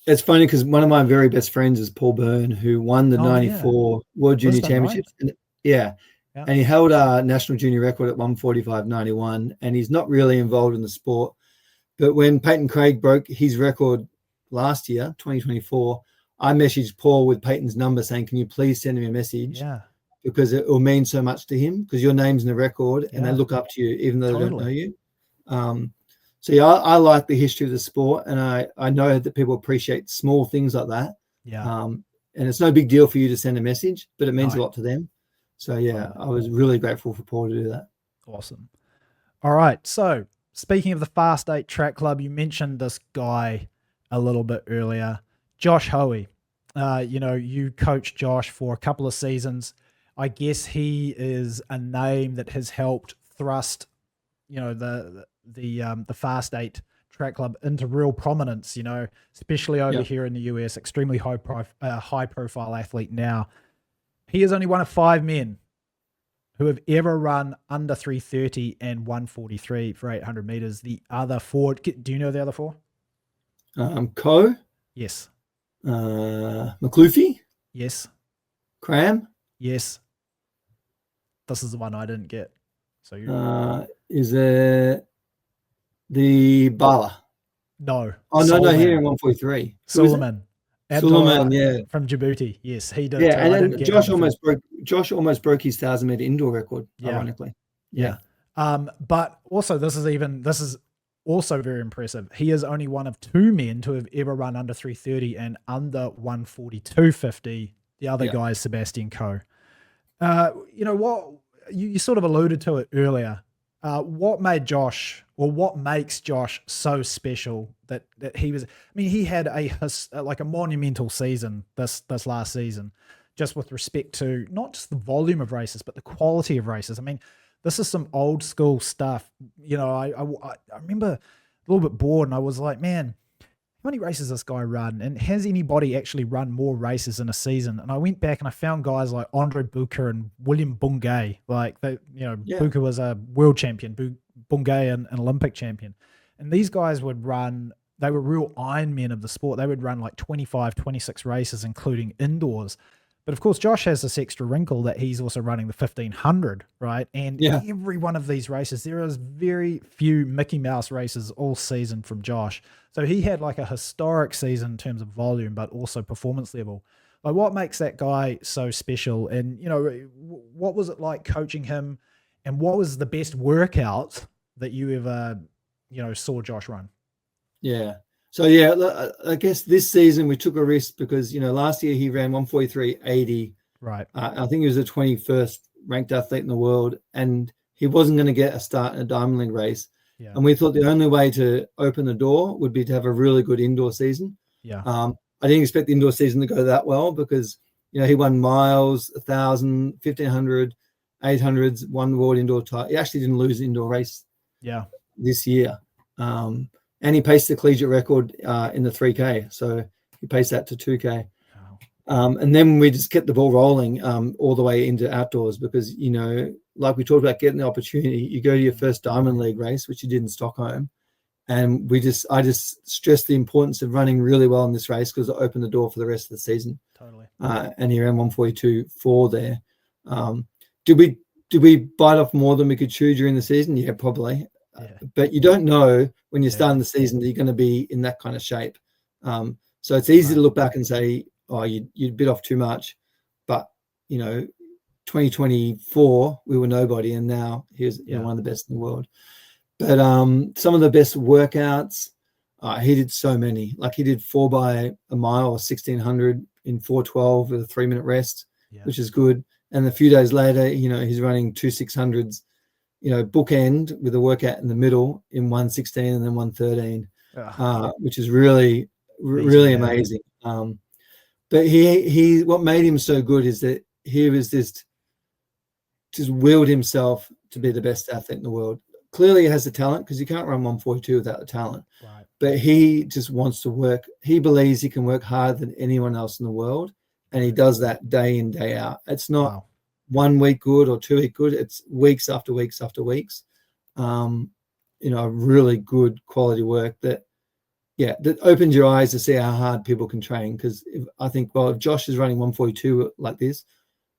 It's funny because one of my very best friends is Paul Byrne, who won the 94 World Junior Championships. Right? And he held a national junior record at 145.91, and he's not really involved in the sport. But when Peyton Craig broke his record last year, 2024, I messaged Paul with Peyton's number saying, can you please send him a message? Yeah. Because it will mean so much to him, because your name's in the record and they look up to you, even though they don't know you. So yeah, I like the history of the sport, and I know that people appreciate small things like that. Yeah. And it's no big deal for you to send a message, but it means a lot to them. So yeah, I was really grateful for Paul to do that. Awesome. All right. So speaking of the Fast8 Track Club, you mentioned this guy a little bit earlier, Josh Hoey. You coached Josh for a couple of seasons. I guess he is a name that has helped thrust, the Fast8 Track Club into real prominence, especially over here in the US, extremely high profile athlete now. He is only one of 5 men who have ever run under 330 and 143 for 800 meters. The other 4, do you know the other 4? Coe. Yes. McLuffy. Yes. Cram. Yes. This is the one I didn't get. So is it the Bala? No. Oh, no, here in 143. Suleiman. Suleiman, from Djibouti. Yes, he did. Yeah, and then Josh almost broke his 1,000-meter indoor record, ironically. Yeah. But also this is also very impressive. He is only one of 2 men to have ever run under 330 and under 142.50. The other guy is Sebastian Coe. You sort of alluded to it earlier. What makes Josh so special that he was, he had a monumental season this last season, just with respect to not just the volume of races, but the quality of races. This is some old school stuff. I remember a little bit bored, and I was like, man, how many races this guy run? And has anybody actually run more races in a season? And I went back and I found guys like Andre Bucher and William Bungay. Bucher was a world champion, Bungay an Olympic champion. And these guys would run, they were real Ironmen of the sport. They would run like 25, 26 races, including indoors. But of course, Josh has this extra wrinkle that he's also running the 1500, right? And every one of these races, there is very few Mickey Mouse races all season from Josh. So he had like a historic season in terms of volume, but also performance level. Like, what makes that guy so special? And, what was it like coaching him? And what was the best workout that you ever, saw Josh run? Yeah. So, I guess this season we took a risk because, last year he ran 143.80. Right. I think he was the 21st ranked athlete in the world, and he wasn't going to get a start in a Diamond League race. Yeah. And we thought the only way to open the door would be to have a really good indoor season. Yeah. I didn't expect the indoor season to go that well because, he won miles, 1,000, 1,500, 800s, won world indoor title. He actually didn't lose an indoor race this year. And he paced the collegiate record in the 3K. So he paced that to 2K. Wow. And then we just kept the ball rolling all the way into outdoors because, like we talked about getting the opportunity, you go to your first Diamond League race, which you did in Stockholm. And I just stressed the importance of running really well in this race because it opened the door for the rest of the season. Totally. And he ran 142.4 there. Did we bite off more than we could chew during the season? Yeah, probably. Yeah. But you don't know when you're starting the season that you're going to be in that kind of shape. So it's easy to look back and say, oh, you bit off too much. But, 2024, we were nobody. And now he's one of the best in the world. But some of the best workouts, He did so many. Like he did 4 by a mile or 1600 in 4:12 with a 3-minute rest, which is good. And a few days later, he's running 2 600s, bookend with a workout in the middle in 1:16 and then 1:13, which is really amazing. But he what made him so good is that he was just willed himself to be the best athlete in the world. Clearly he has the talent, because you can't run 1:42 without the talent. Right. But he just wants to work. He believes he can work harder than anyone else in the world, and he does that day in, day out. It's not 1 week good or 2 week good. It's weeks after weeks after weeks. Really good quality work that opens your eyes to see how hard people can train. Because if Josh is running 1:42 like this,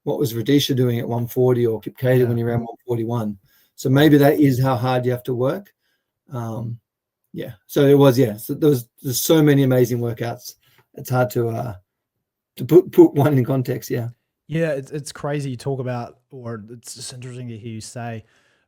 what was Radisha doing at 1:40, or Kipketer when he ran 1:41? So maybe that is how hard you have to work. So it was, So there's so many amazing workouts. It's hard to put one in context. Yeah. Yeah, it's crazy you talk about, or it's just interesting to hear you say.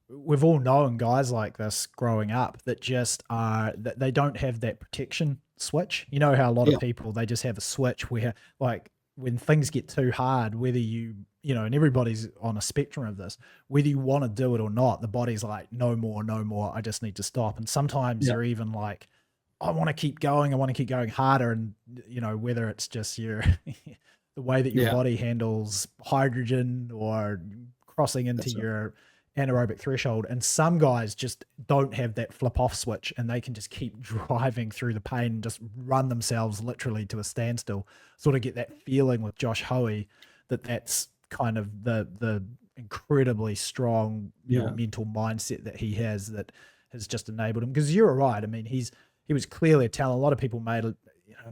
We've all known guys like this growing up that just that they don't have that protection switch. You know how a lot of people, they just have a switch where, like, when things get too hard, whether and everybody's on a spectrum of this, whether you want to do it or not, the body's like, no more, I just need to stop. And sometimes you're even like, I want to keep going harder. And, whether it's just your, the way that your body handles hydrogen or crossing into your anaerobic threshold. And some guys just don't have that flip off switch, and they can just keep driving through the pain and just run themselves literally to a standstill. Sort of get that feeling with Josh Hoey that's kind of the incredibly strong mental mindset that he has that has just enabled him. Because you're right. I mean, he was clearly a talent. A lot of people made a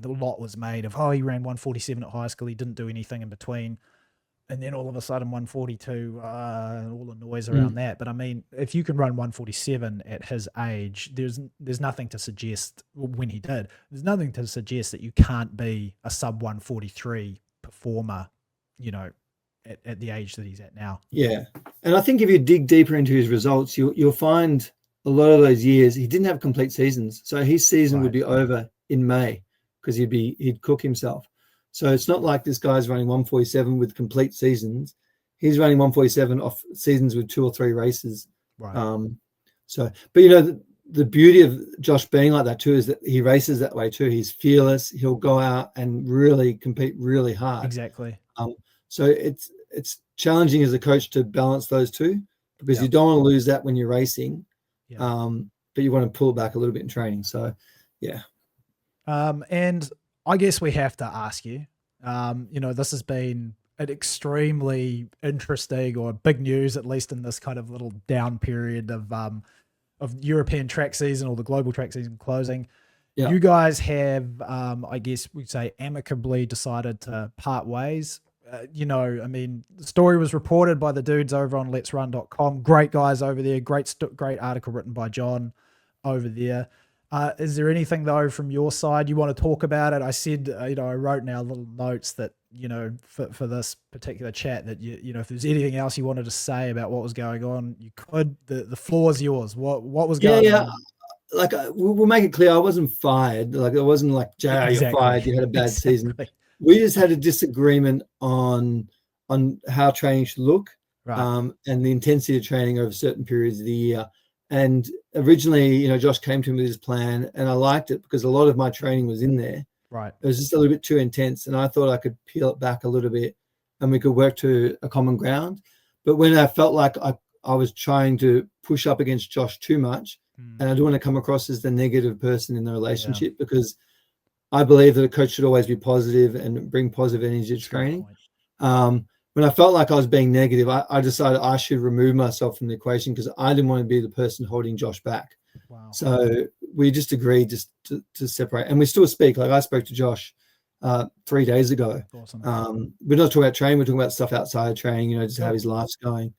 lot was made of, he ran 1:47 at high school, he didn't do anything in between. And then all of a sudden 1:42, all the noise around that. But I mean, if you can run 1:47 at his age, there's nothing to suggest, when he did, there's nothing to suggest that you can't be a sub 1:43 performer, at the age that he's at now. Yeah. And I think if you dig deeper into his results, you'll find a lot of those years he didn't have complete seasons. So his season would be over in May, because he'd cook himself. So it's not like this guy's running 1:47 with complete seasons. He's running 1:47 off seasons with 2 or 3 races. Right. But the beauty of Josh being like that too is that he races that way too. He's fearless. He'll go out and really compete really hard. Exactly. So it's challenging as a coach to balance those two, because you don't want to lose that when you're racing. But you want to pull it back a little bit in training. So, yeah. And I guess we have to ask you, this has been an extremely interesting, or big news, at least in this kind of little down period of European track season, or the global track season closing. Yeah. You guys have, I guess we'd say, amicably decided to part ways. I mean, the story was reported by the dudes over on letsrun.com. Great guys over there. Great article written by John over there. Is there anything though from your side you want to talk about it? I said, I wrote in our little notes that, for this particular chat, that if there's anything else you wanted to say about what was going on, you could. The floor is yours. What was going on? Like, we'll make it clear, I wasn't fired. Like, it wasn't like, you're fired, you had a bad season. We just had a disagreement on how training should look, and the intensity of training over certain periods of the year. And originally, Josh came to me with his plan, and I liked it because a lot of my training was in there. Right. It was just a little bit too intense, and I thought I could peel it back a little bit and we could work to a common ground. But when I felt like I was trying to push up against Josh too much, and I don't want to come across as the negative person in the relationship, because I believe that a coach should always be positive and bring positive energy to training. When I felt like I was being negative, I decided I should remove myself from the equation, because I didn't want to be the person holding Josh back. Wow. So we just agreed just to separate, and we still speak. Like, I spoke to Josh 3 days ago. Awesome. We're not talking about training. We're talking about stuff outside of training, just how his life's going.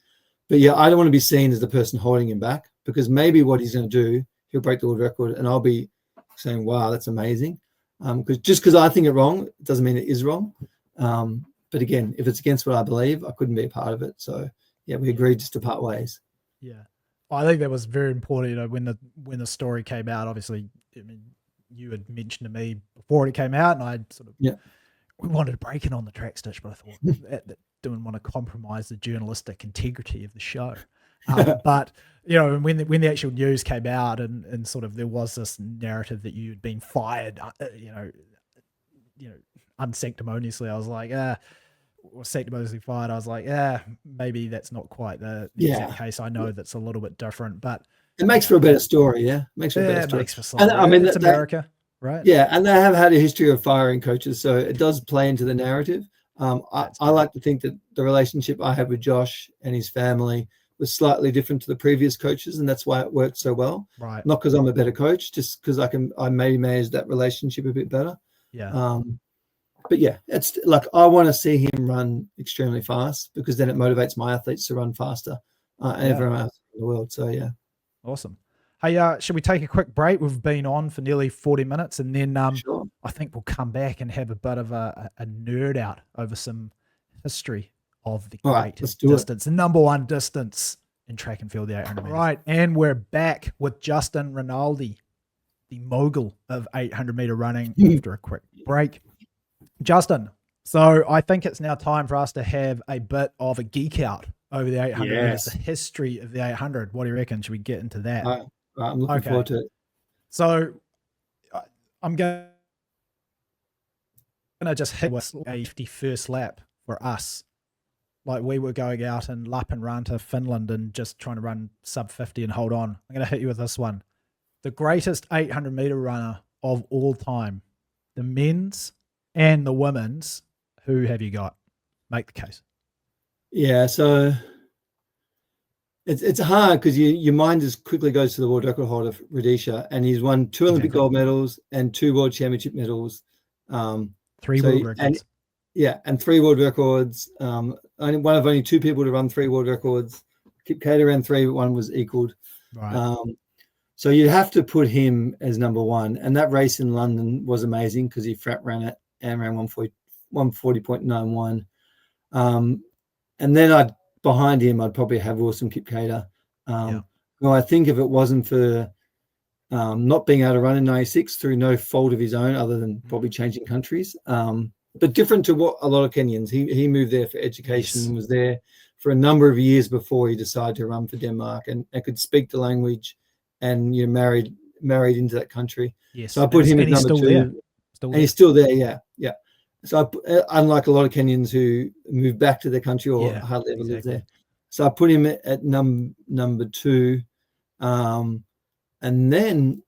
But yeah, I don't want to be seen as the person holding him back, because maybe what he's going to do, he'll break the world record, and I'll be saying, wow, that's amazing. Because I think it wrong, it doesn't mean it is wrong. But again, if it's against what I believe, I couldn't be a part of it. So yeah, we agreed just to part ways. Yeah. I think that was very important. When the story came out, obviously, I mean, you had mentioned to me before it came out, and I sort of we wanted to break it on the track stitch, but I thought that didn't want to compromise the journalistic integrity of the show. But when the actual news came out, and sort of there was this narrative that you had been fired, unsanctimoniously, I was like, sanctimoniously fired. I was like, maybe that's not quite the exact case. I know that's a little bit different, but it makes for a better story. Yeah, makes for a better story. Makes for something. And I mean, it's America, right? Yeah, and they have had a history of firing coaches, so it does play into the narrative. I like to think that the relationship I had with Josh and his family was slightly different to the previous coaches, and that's why it worked so well. Right. Not because I'm a better coach, just because I maybe manage that relationship a bit better. Yeah. But yeah, it's like I want to see him run extremely fast, because then it motivates my athletes to run faster, and everyone else in the world. So yeah. Awesome. Hey, should we take a quick break? We've been on for nearly 40 minutes, and then Sure. I think we'll come back and have a bit of a nerd out over some history of the greatest distance, the number one distance in track and field, the 800 meters. Right, and we're back with Justin Rinaldi, the mogul of 800 meter running, after a quick break. Justin, so I think it's now time for us to have a bit of a geek out over the 800 meters, the history of the 800. What do you reckon? Should we get into that? I'm looking forward to it. So I'm going to just hit with a 51st lap for us. Like, we were going out in Lappeenranta, Finland, and just trying to run sub 50 and hold on. I'm going to hit you with this one. The greatest 800 meter runner of all time, the men's and the women's. Who have you got? Make the case. Yeah, so it's hard, because your mind just quickly goes to the world record holder, Rudisha, and he's won 2 Olympic gold medals and 2 world championship medals. 3 world records. And 3 world records. Only 2 people to run 3 world records. Kip Keita ran 3, but 1 was equaled. Right. So you have to put him as number 1. And that race in London was amazing, because he frat ran it and ran 140.91. And then behind him, I'd probably have Wilson Kip Keita. Well, I think if it wasn't for not being able to run in 96 through no fault of his own, other than probably changing countries, but different to what a lot of Kenyans, he moved there for education, and was there for a number of years before he decided to run for Denmark, and could speak the language, and married into that country. Yes. So I put him at number 2. And he's still there, yeah. So unlike a lot of Kenyans who move back to their country or hardly ever live there. So I put him at number 2. And then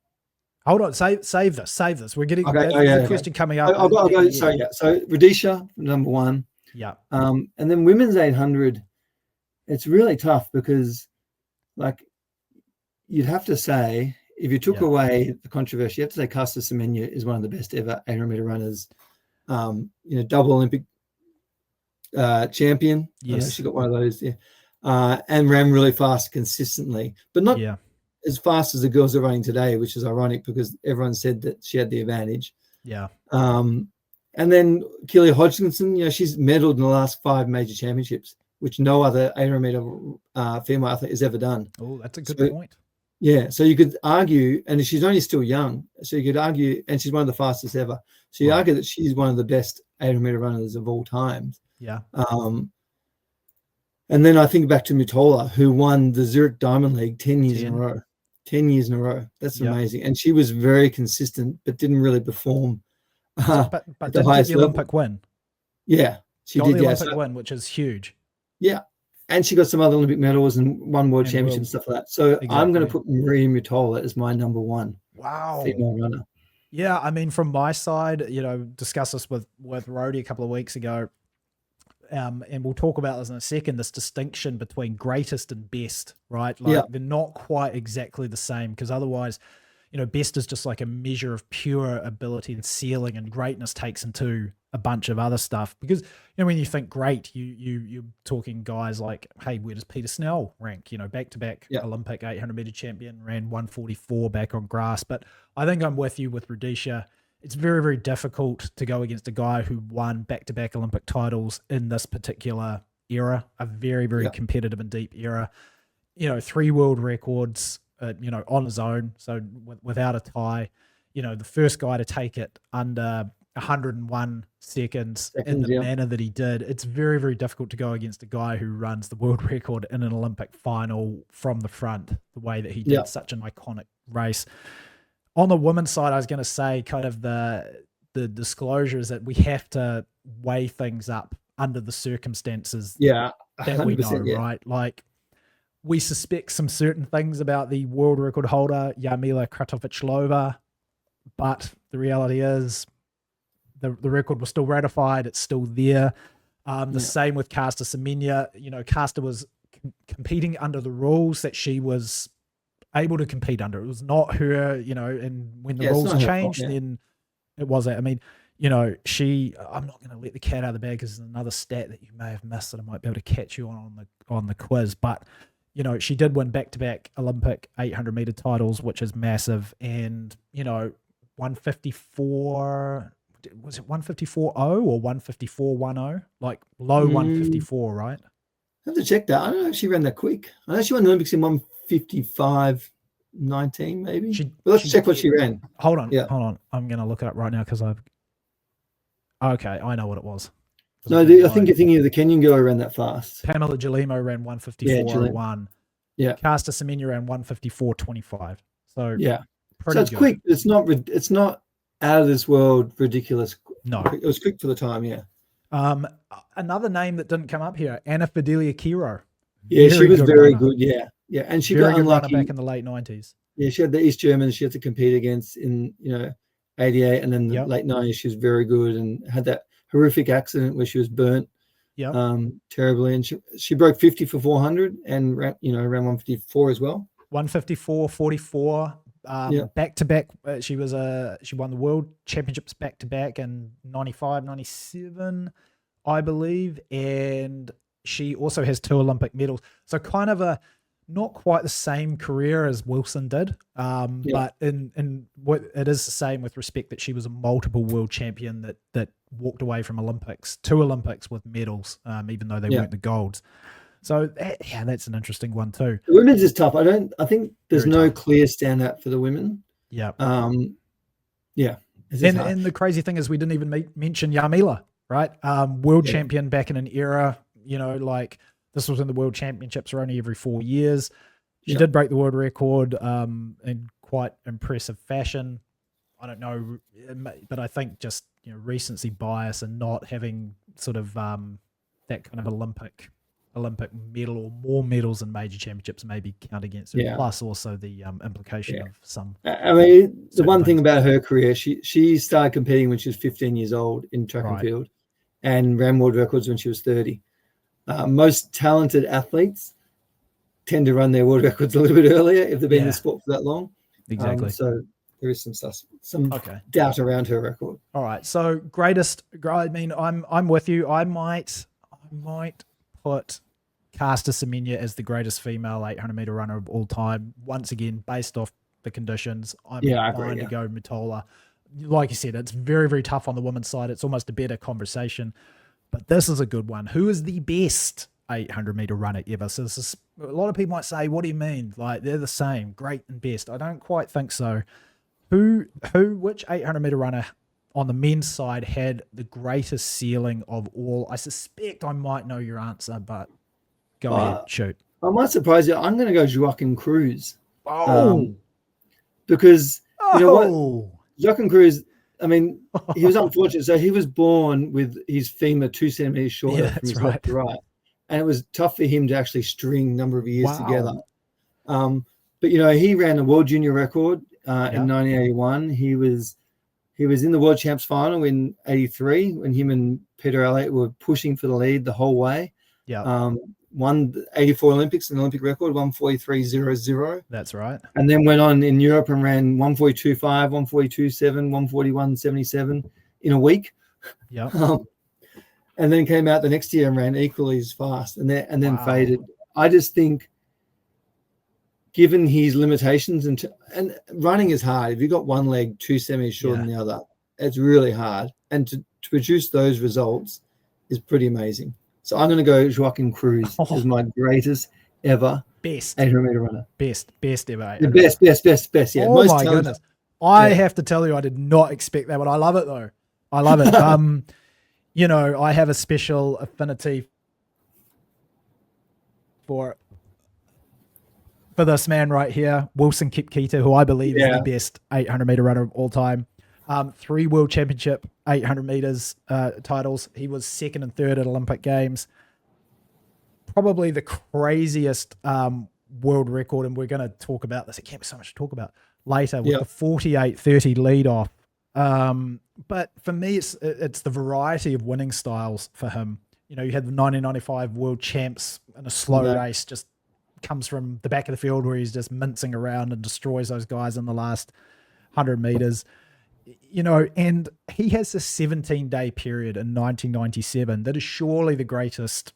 hold on, save this. We're getting a question coming up. I'll go. Sorry, So Rudisha, number 1. Yeah. And then women's 800, it's really tough, because like you'd have to say, if you took away the controversy, you have to say Caster Semenya is one of the best ever 800 meter runners. Double Olympic champion. Yes, she got one of those. And ran really fast consistently, but not as fast as the girls are running today, which is ironic, because everyone said that she had the advantage. Yeah. And then Keely Hodgkinson, she's medaled in the last 5 major championships, which no other 800 meter female athlete has ever done. Oh, that's a good point. Yeah, so you could argue, and she's only still young, so you could argue, and she's one of the fastest ever. So you argue that she's one of the best 800 meter runners of all time. Yeah. And then I think back to Mutola, who won the Zurich Diamond League 10 years in a row. 10 years in a row. That's amazing. And she was very consistent, but didn't really perform. But did the Olympic win? Yeah, she got did. The Olympic win, which is huge. Yeah. And she got some other Olympic medals and 1 world championship and stuff like that. So I'm going to put Maria Mutola as my number 1. Wow. Female runner. Yeah, I mean, from my side, discussed this with Rhodey a couple of weeks ago, and we'll talk about this in a second, this distinction between greatest and best, right? Like they're not quite exactly the same, because otherwise, best is just like a measure of pure ability and ceiling, and greatness takes into a bunch of other stuff. Because when you think great, you're talking guys like, hey, where does Peter Snell rank? Back-to-back Olympic 800 meter champion, ran 144 back on grass. But I think I'm with you with Rudisha. It's very, very difficult to go against a guy who won back-to-back Olympic titles in this particular era, a very, very competitive and deep era. 3 world records, on his own, so without a tie. the first guy to take it under 101 seconds in the yeah. manner that he did. It's very, very difficult to go against a guy who runs the world record in an Olympic final from the front, the way that he did. Yeah. Such an iconic race. On the women's side, I was going to say kind of the disclosure is that we have to weigh things up under the circumstances Yeah, that we know, yeah. right? Like, we suspect some certain things about the world record holder, Jarmila Kratovic-Lova, but the reality is the record was still ratified. It's still there. The same with Caster Semenya. Caster was competing under the rules that she was able to compete under. It was not her, and when the rules changed, then it was that. I mean, I'm not going to let the cat out of the bag because there's another stat that you may have missed that I might be able to catch you on the quiz, but she did win back-to-back Olympic 800-meter titles, which is massive. And, 154, was it 154.0 or 154.10? Like low 154, right? I have to check that. I don't know if she ran that quick. I know she won the Olympics in 155.19, maybe. Let's check what she ran. Hold on. I'm going to look it up right now because okay, I know what it was. No, I think you're thinking of the Kenyan girl who ran that fast. Pamela Jalimo ran 154.01. Yeah. Caster Semenya ran 154.25. So yeah, pretty it's good. Quick. It's not out of this world ridiculous. No, it was quick for the time. Yeah. Another name that didn't come up here, Anna Fidelia Kiro. Yeah, she was very good. Yeah, and she got unlucky back in the late 90s. Yeah, she had the East Germans she had to compete against in 88, and then the late 90s she was very good and had that horrific accident where she was burnt terribly, and she broke 50 for 400 and ran 154 as well. 154.44 back to back. She won the world championships back to back in 95, 97, I believe, and she also has 2 Olympic medals. So kind of not quite the same career as Wilson did, but in what it is the same with respect that she was a multiple world champion that walked away from 2 Olympics with medals, even though they weren't the golds. So that's an interesting one too. The women's is tough. I think there's Very no clear standout for the women. Yeah. And the crazy thing is we didn't even mention Jarmila, right? World champion back in an era, like this was in the world championships are only every 4 years. She did break the world record in quite impressive fashion. I don't know, but I think just recency bias and not having sort of that kind of Olympic medal or more medals in major championships maybe count against her. Plus also the implication of some. I mean, the one thing about her career, she started competing when she was 15 years old in track and field, and ran world records when she was 30. Most talented athletes tend to run their world records a little bit earlier if they've been in the sport for that long. Exactly. So there is some doubt around her record. All right. So greatest. I mean, I'm with you. I might put Caster Semenya as the greatest female 800-meter runner of all time. Once again, based off the conditions, I'm inclined to go Matola. Like you said, it's very, very tough on the women's side. It's almost a better conversation. But this is a good one. Who is the best 800-meter runner ever? So this is, a lot of people might say, what do you mean? Like, they're the same, great and best. I don't quite think so. Which 800-meter runner on the men's side had the greatest ceiling of all? I suspect I might know your answer, but go ahead, shoot. I might surprise you. I'm going to go Joaquin Cruz. Oh. Because, you know what? Joaquin Cruz, I mean, he was unfortunate. So he was born with his femur 2 centimeters shorter from his left to right. And it was tough for him to actually string a number of years together. But, he ran a world junior record in 1981. He was in the world champs final in 83 when him and Peter Elliott were pushing for the lead the whole way. Yeah. Won the 84 Olympics, an Olympic record, 143.00. That's right. And then went on in Europe and ran 142.5, 142.7, 141.77 in a week. Yeah. And then came out the next year and ran equally as fast and then faded. I just think, given his limitations and running is hard. If you've got one leg 2 centimeters shorter than the other, it's really hard. And to produce those results is pretty amazing. So I'm going to go Joaquin Cruz as my greatest ever best 800-meter runner. Best ever. The best. Yeah. Oh my goodness. I have to tell you, I did not expect that one. I love it though. I love it. I have a special affinity for this man right here, Wilson Kipketer, who I believe is the best 800-meter runner of all time. 3 World Championship 800 meters titles. He was 2nd and 3rd at Olympic Games. Probably the craziest world record, and we're going to talk about this. It can't be so much to talk about later with the 48:30 lead off. But for me, it's the variety of winning styles for him. You know, you had the 1995 world champs in a slow race, just comes from the back of the field where he's just mincing around and destroys those guys in the last 100 meters. You know, and he has a 17-day period in 1997 that is surely the greatest,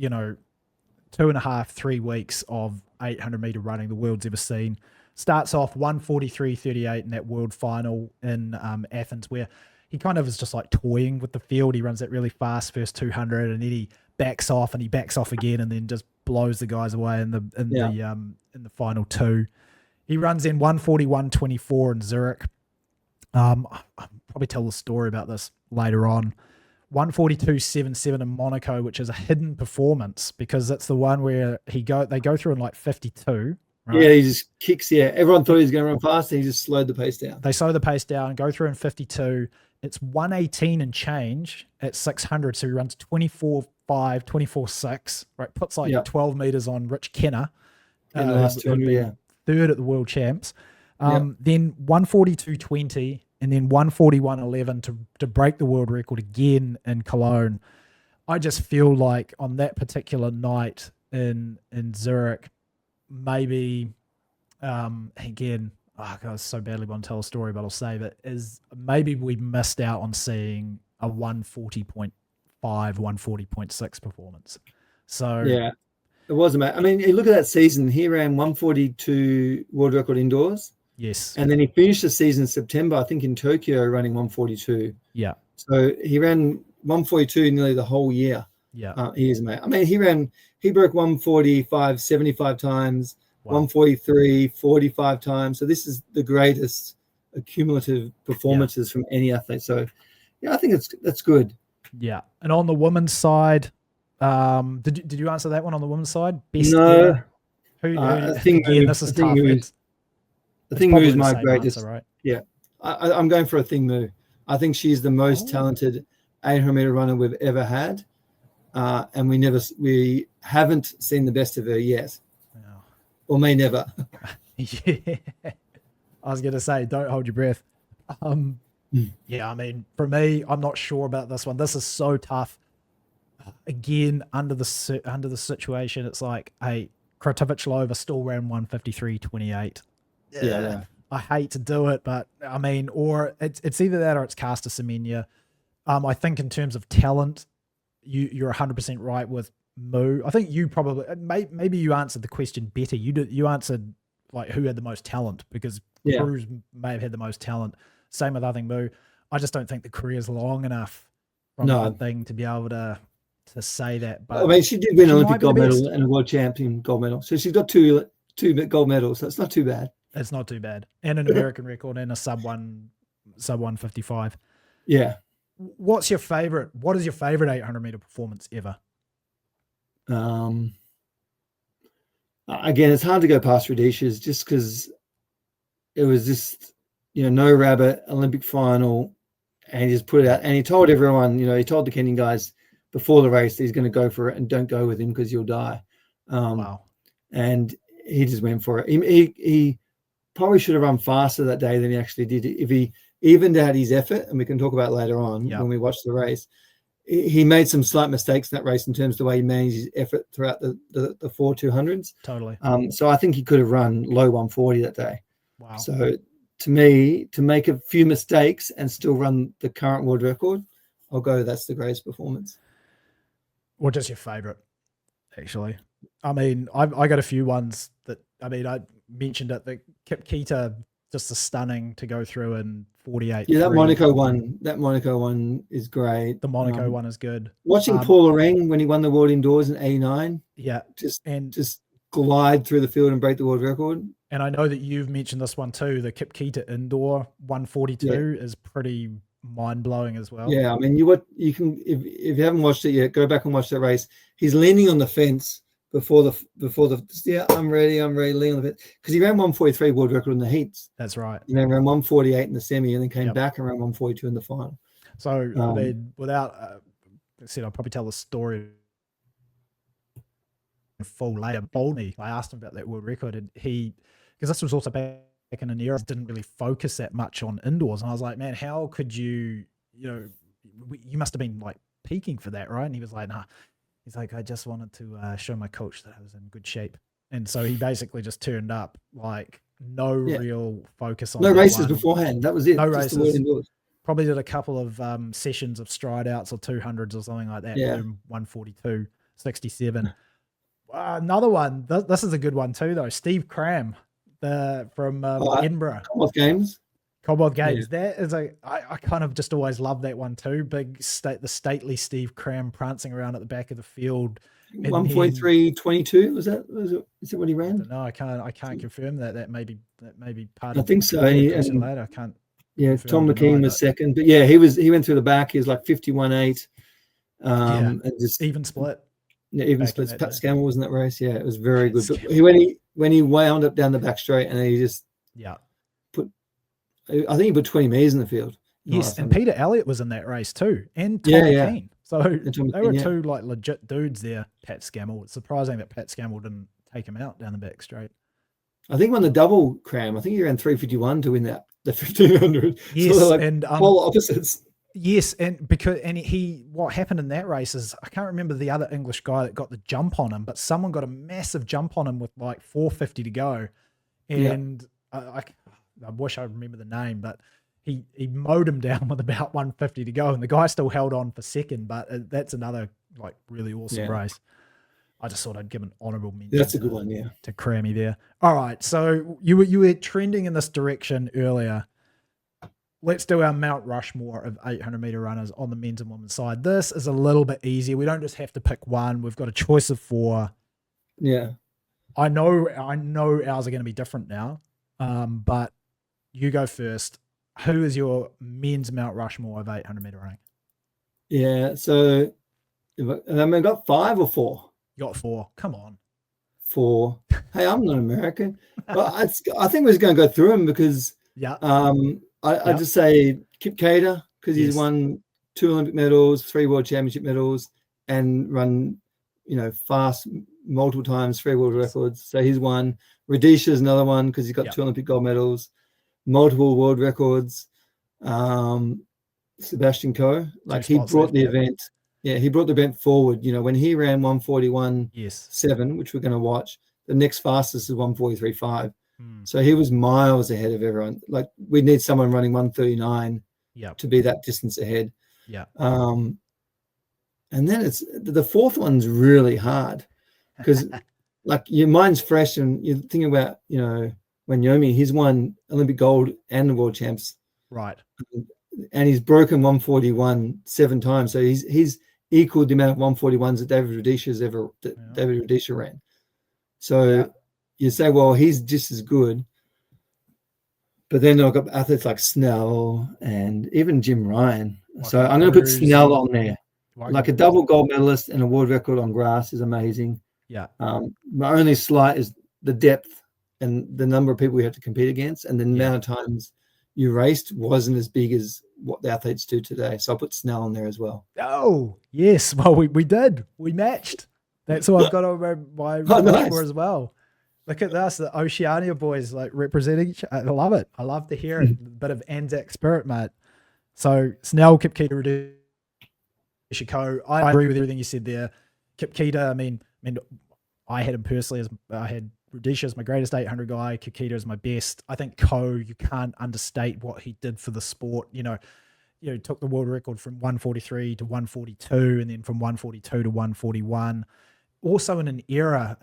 2.5, 3 weeks of 800-meter running the world's ever seen. Starts off 1:43.38 in that world final in Athens, where he kind of is just like toying with the field. He runs that really fast first 200, and then he backs off, and he backs off again, and then just blows the guys away in the final 2. He runs in 1:41.24 in Zurich. I'll probably tell the story about this later on. 1:42.77 in Monaco, which is a hidden performance because it's the one where they go through in like 52. Right? Yeah, he just kicks. Yeah, everyone thought he was going to run fast, and he just slowed the pace down. They slow the pace down, go through in 52. It's 1:18 and change at 600, so he runs 24.5, 24.6. Right, puts like 12 meters on Rich Kenner. In the last 200, 3rd at the World Champs. Then 1:42.20 and then 1:41.11 to break the world record again in Cologne. I just feel like on that particular night in Zurich, maybe again, I so badly want to tell a story, but I'll save it, is maybe we missed out on seeing a 1:40.5, 1:40.6 performance. So yeah, it was amazing. I mean, you look at that season, he ran 1:42 world record indoors. Yes. And then he finished the season in September, I think in Tokyo, running 1:42. Yeah. So he ran 1:42 nearly the whole year. Yeah. He is amazing. I mean, he broke 1:45 75 times, 1:43 45 times. So this is the greatest accumulative performances from any athlete. So yeah, I think that's good. Yeah. And on the women's side, did you answer that one on the women's side? Best no. I think again, this is tough. I think Mu is my greatest. Answer, right? Yeah. I'm going for a thing Mu. I think she's the most talented 800-meter runner we've ever had. And we haven't seen the best of her yet. No. Or may never. Yeah. I was going to say, don't hold your breath. Yeah, I mean, for me, I'm not sure about this one. This is so tough. Again, under the situation, it's like, hey, Kratovic-Lova still ran 1:53.28. Yeah. I hate to do it, but I mean, or it's either that or it's Caster Semenya. I think in terms of talent, you're 100% right with Mu. I think you probably maybe you answered the question better. You answered like who had the most talent because Cruz may have had the most talent. Same with I think Mu. I just don't think the career's long enough from one thing to be able to say that. But I mean, she did win an Olympic gold medal and a world champion gold medal, so she's got two gold medals. So it's not too bad. It's not too bad, and an American record and a sub 155. Yeah. What's your favorite? What is your favorite 800-meter performance ever? Again, it's hard to go past Radisha's just because it was just, no rabbit Olympic final, and he just put it out. And he told everyone, he told the Kenyan guys before the race he's going to go for it and don't go with him because you'll die. Wow. And he just went for it. He probably should have run faster that day than he actually did. If he evened out his effort, and we can talk about it later on when we watch the race, he made some slight mistakes in that race in terms of the way he managed his effort throughout the 4 200s. Totally. So I think he could have run low 140 that day. Wow. So to me, to make a few mistakes and still run the current world record, I'll go that's the greatest performance. What is your favorite, actually? I mean, I got a few ones that, I mentioned it, the Kipketer, just a stunning to go through in 48. Yeah, that Monaco one is great. The Monaco one is good. Watching Paul Oreng when he won the world indoors in 89. Yeah. Just glide through the field and break the world record. And I know that you've mentioned this one too. The Kipketer indoor 142 is pretty mind blowing as well. Yeah, I mean, you can if you haven't watched it yet, go back and watch that race. He's leaning on the fence before the I'm ready, leaning on the fence because he ran 143 world record in the heats. That's right. He ran 148 in the semi and then came back and ran 142 in the final. So I mean, without I said, I'll probably tell the story in full later. Bolney, I asked him about that world record, and because this was also back in an era, didn't really focus that much on indoors. And I was like, man, how could you must have been like peaking for that, right? And he was like, nah. He's like, I just wanted to show my coach that I was in good shape. And so he basically just turned up, like no real focus on no races beforehand. That was it. No just races. Probably did a couple of sessions of stride outs or 200s or something like that. Yeah. 142, 67. Another one. This is a good one too, though. Steve Cram, from Edinburgh. Commonwealth Games. Yeah. That is I kind of just always love that one too. The stately Steve Cram prancing around at the back of the field. 143.22 is that what he ran? No, I can't confirm that. That may be part I of. think so. Later, I can't. Yeah, Tom McKean was second, but yeah, he went through the back. He was like 51.8. And just even split. Yeah, even splits. Pat Scammell was in that race. Yeah, it was very good. But when he wound up down the back straight and he just I think he put 20 meters in the field. Yes, and Peter Elliott was in that race too, and Tom McKean. So they were two like legit dudes there. Pat Scammell. It's surprising that Pat Scammell didn't take him out down the back straight. I think on the double Cram, I think he ran 3:51 to win the 1500. Yes, so like and polar opposites. Yes, and what happened in that race is I can't remember the other English guy that got the jump on him, but someone got a massive jump on him with like 450 to go, and I wish I remember the name, but he mowed him down with about 150 to go, and the guy still held on for second. But that's another like really awesome race. I just thought I'd give an honourable mention. That's a good one, to Crammy there. All right, so you were trending in this direction earlier. Let's do our Mount Rushmore of 800-meter runners on the men's and women's side. This is a little bit easier. We don't just have to pick one. We've got a choice of 4. Yeah. I know ours are going to be different now, but you go first. Who is your men's Mount Rushmore of 800-meter running? Yeah, so I got 5 or 4? You got 4. Come on. 4. Hey, I'm not American. But I think we're just going to go through them because I just say Kip Cater because he's won 2 Olympic medals, 3 World Championship medals, and run, fast multiple times, 3 world records. So he's won. Radisha is another one because he's got 2 Olympic gold medals, multiple world records. Sebastian Coe, like he brought the event. Yeah, he brought the event forward. When he ran 141.7, which we're going to watch, the next fastest is 143.5. So he was miles ahead of everyone. Like we need someone running 139 to be that distance ahead. Yeah. And then it's the 4th one's really hard because like your mind's fresh and you're thinking about, Wanyomi, he's won Olympic gold and the world champs. Right. And he's broken 141 7 times. So he's equaled the amount of 141s that David Radisha ran. So you say, well, he's just as good. But then I've got athletes like Snell and even Jim Ryan. So I'm going to put Snell on there. Like a double gold medalist and a world record on grass is amazing. Yeah. My only slight is the depth and the number of people we have to compete against, and the amount of times you raced wasn't as big as what the athletes do today. So I'll put Snell on there as well. Oh, yes. Well, we did. We matched. That's what I've got on my Rushmore as well. Look at us, the Oceania boys, like representing each other. I love it. I love to hear it. A bit of Anzac spirit, mate. So Snell, Kipketer, Radisha Coe. I agree with everything you said there. Kipketer, I mean, I had him personally as I had Radisha as my greatest 800 guy. Kipketer is my best. I think Coe, you can't understate what he did for the sport. Took the world record from 143 to 142, and then from 142 to 141. Also in an era,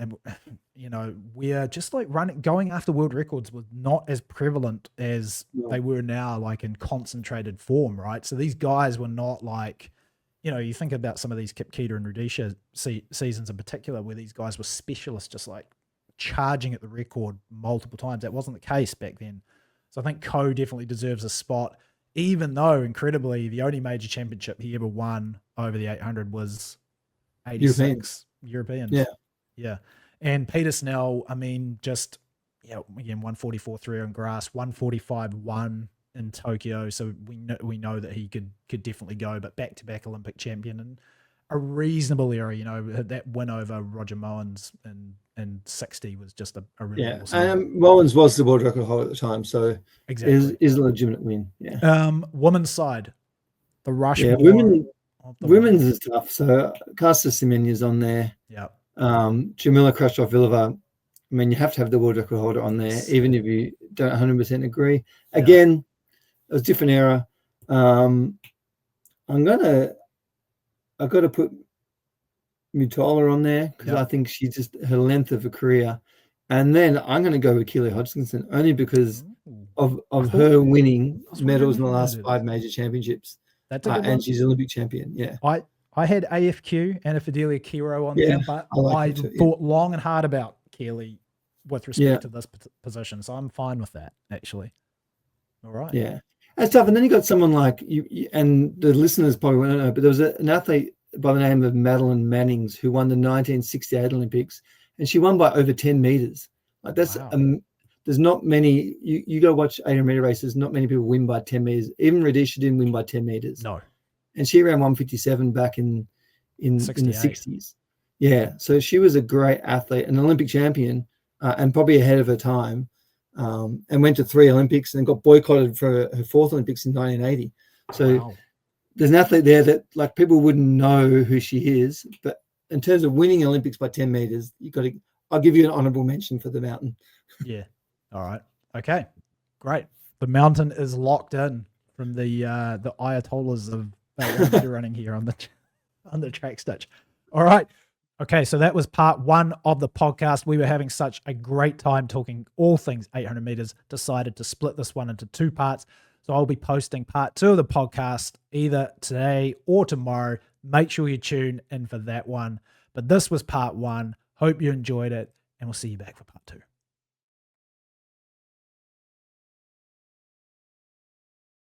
where just like going after world records was not as prevalent as they were now, like in concentrated form, right? So these guys were not like, you think about some of these Kipketer and Radisha seasons in particular, where these guys were specialists, just like charging at the record multiple times. That wasn't the case back then. So I think Coe definitely deserves a spot, even though, incredibly, the only major championship he ever won over the 800 was 86 Europeans. Yeah. And Peter Snell, I mean, just, again, 144.3 on grass, 145.1 in Tokyo. So we know that he could definitely go, but back-to-back Olympic champion and a reasonable era, that win over Roger Mowens in 60 was just a really awesome. Mowens was the world record holder at the time, so exactly is a legitimate win. Women's side, the Rushmore. Women's is tough. So Caster Semenya's on there. Jamila Krasnov-Vilova. I mean, you have to have the world record holder on there, even if you don't 100% agree. Again, it was a different era. I've got to put Mutola on there because I think she just her length of a career, and then I'm going to go with Keely Hodgkinson only because of her winning medals in the last 5 major championships. That's a good one. And she's Olympic champion. Yeah, I had AFQ and Fidelia Kiro on there, but I thought long and hard about Keely with respect to this position, so I'm fine with that actually. All right. Yeah. That's tough. And then you got someone like you, and the listeners probably won't know, but there was an athlete by the name of Madeline Mannings who won the 1968 Olympics, and she won by over 10 meters. Like that's there's not many. You go watch 800-meter races. Not many people win by 10 meters. Even Radisha didn't win by 10 meters. No, and she ran 157 back in the 60s. Yeah, so she was a great athlete, an Olympic champion, and probably ahead of her time. And went to 3 Olympics and got boycotted for her 4th Olympics in 1980. So there's an athlete there that like people wouldn't know who she is, but in terms of winning Olympics by 10 meters, I'll give you an honorable mention for the mountain. Yeah. All right. Okay. Great. The mountain is locked in from the Ayatollahs of running here on the track stitch. All right. Okay, so that was part 1 of the podcast. We were having such a great time talking all things 800 meters, decided to split this one into 2 parts. So I'll be posting part 2 of the podcast either today or tomorrow. Make sure you tune in for that one. But this was part 1. Hope you enjoyed it, and we'll see you back for part 2.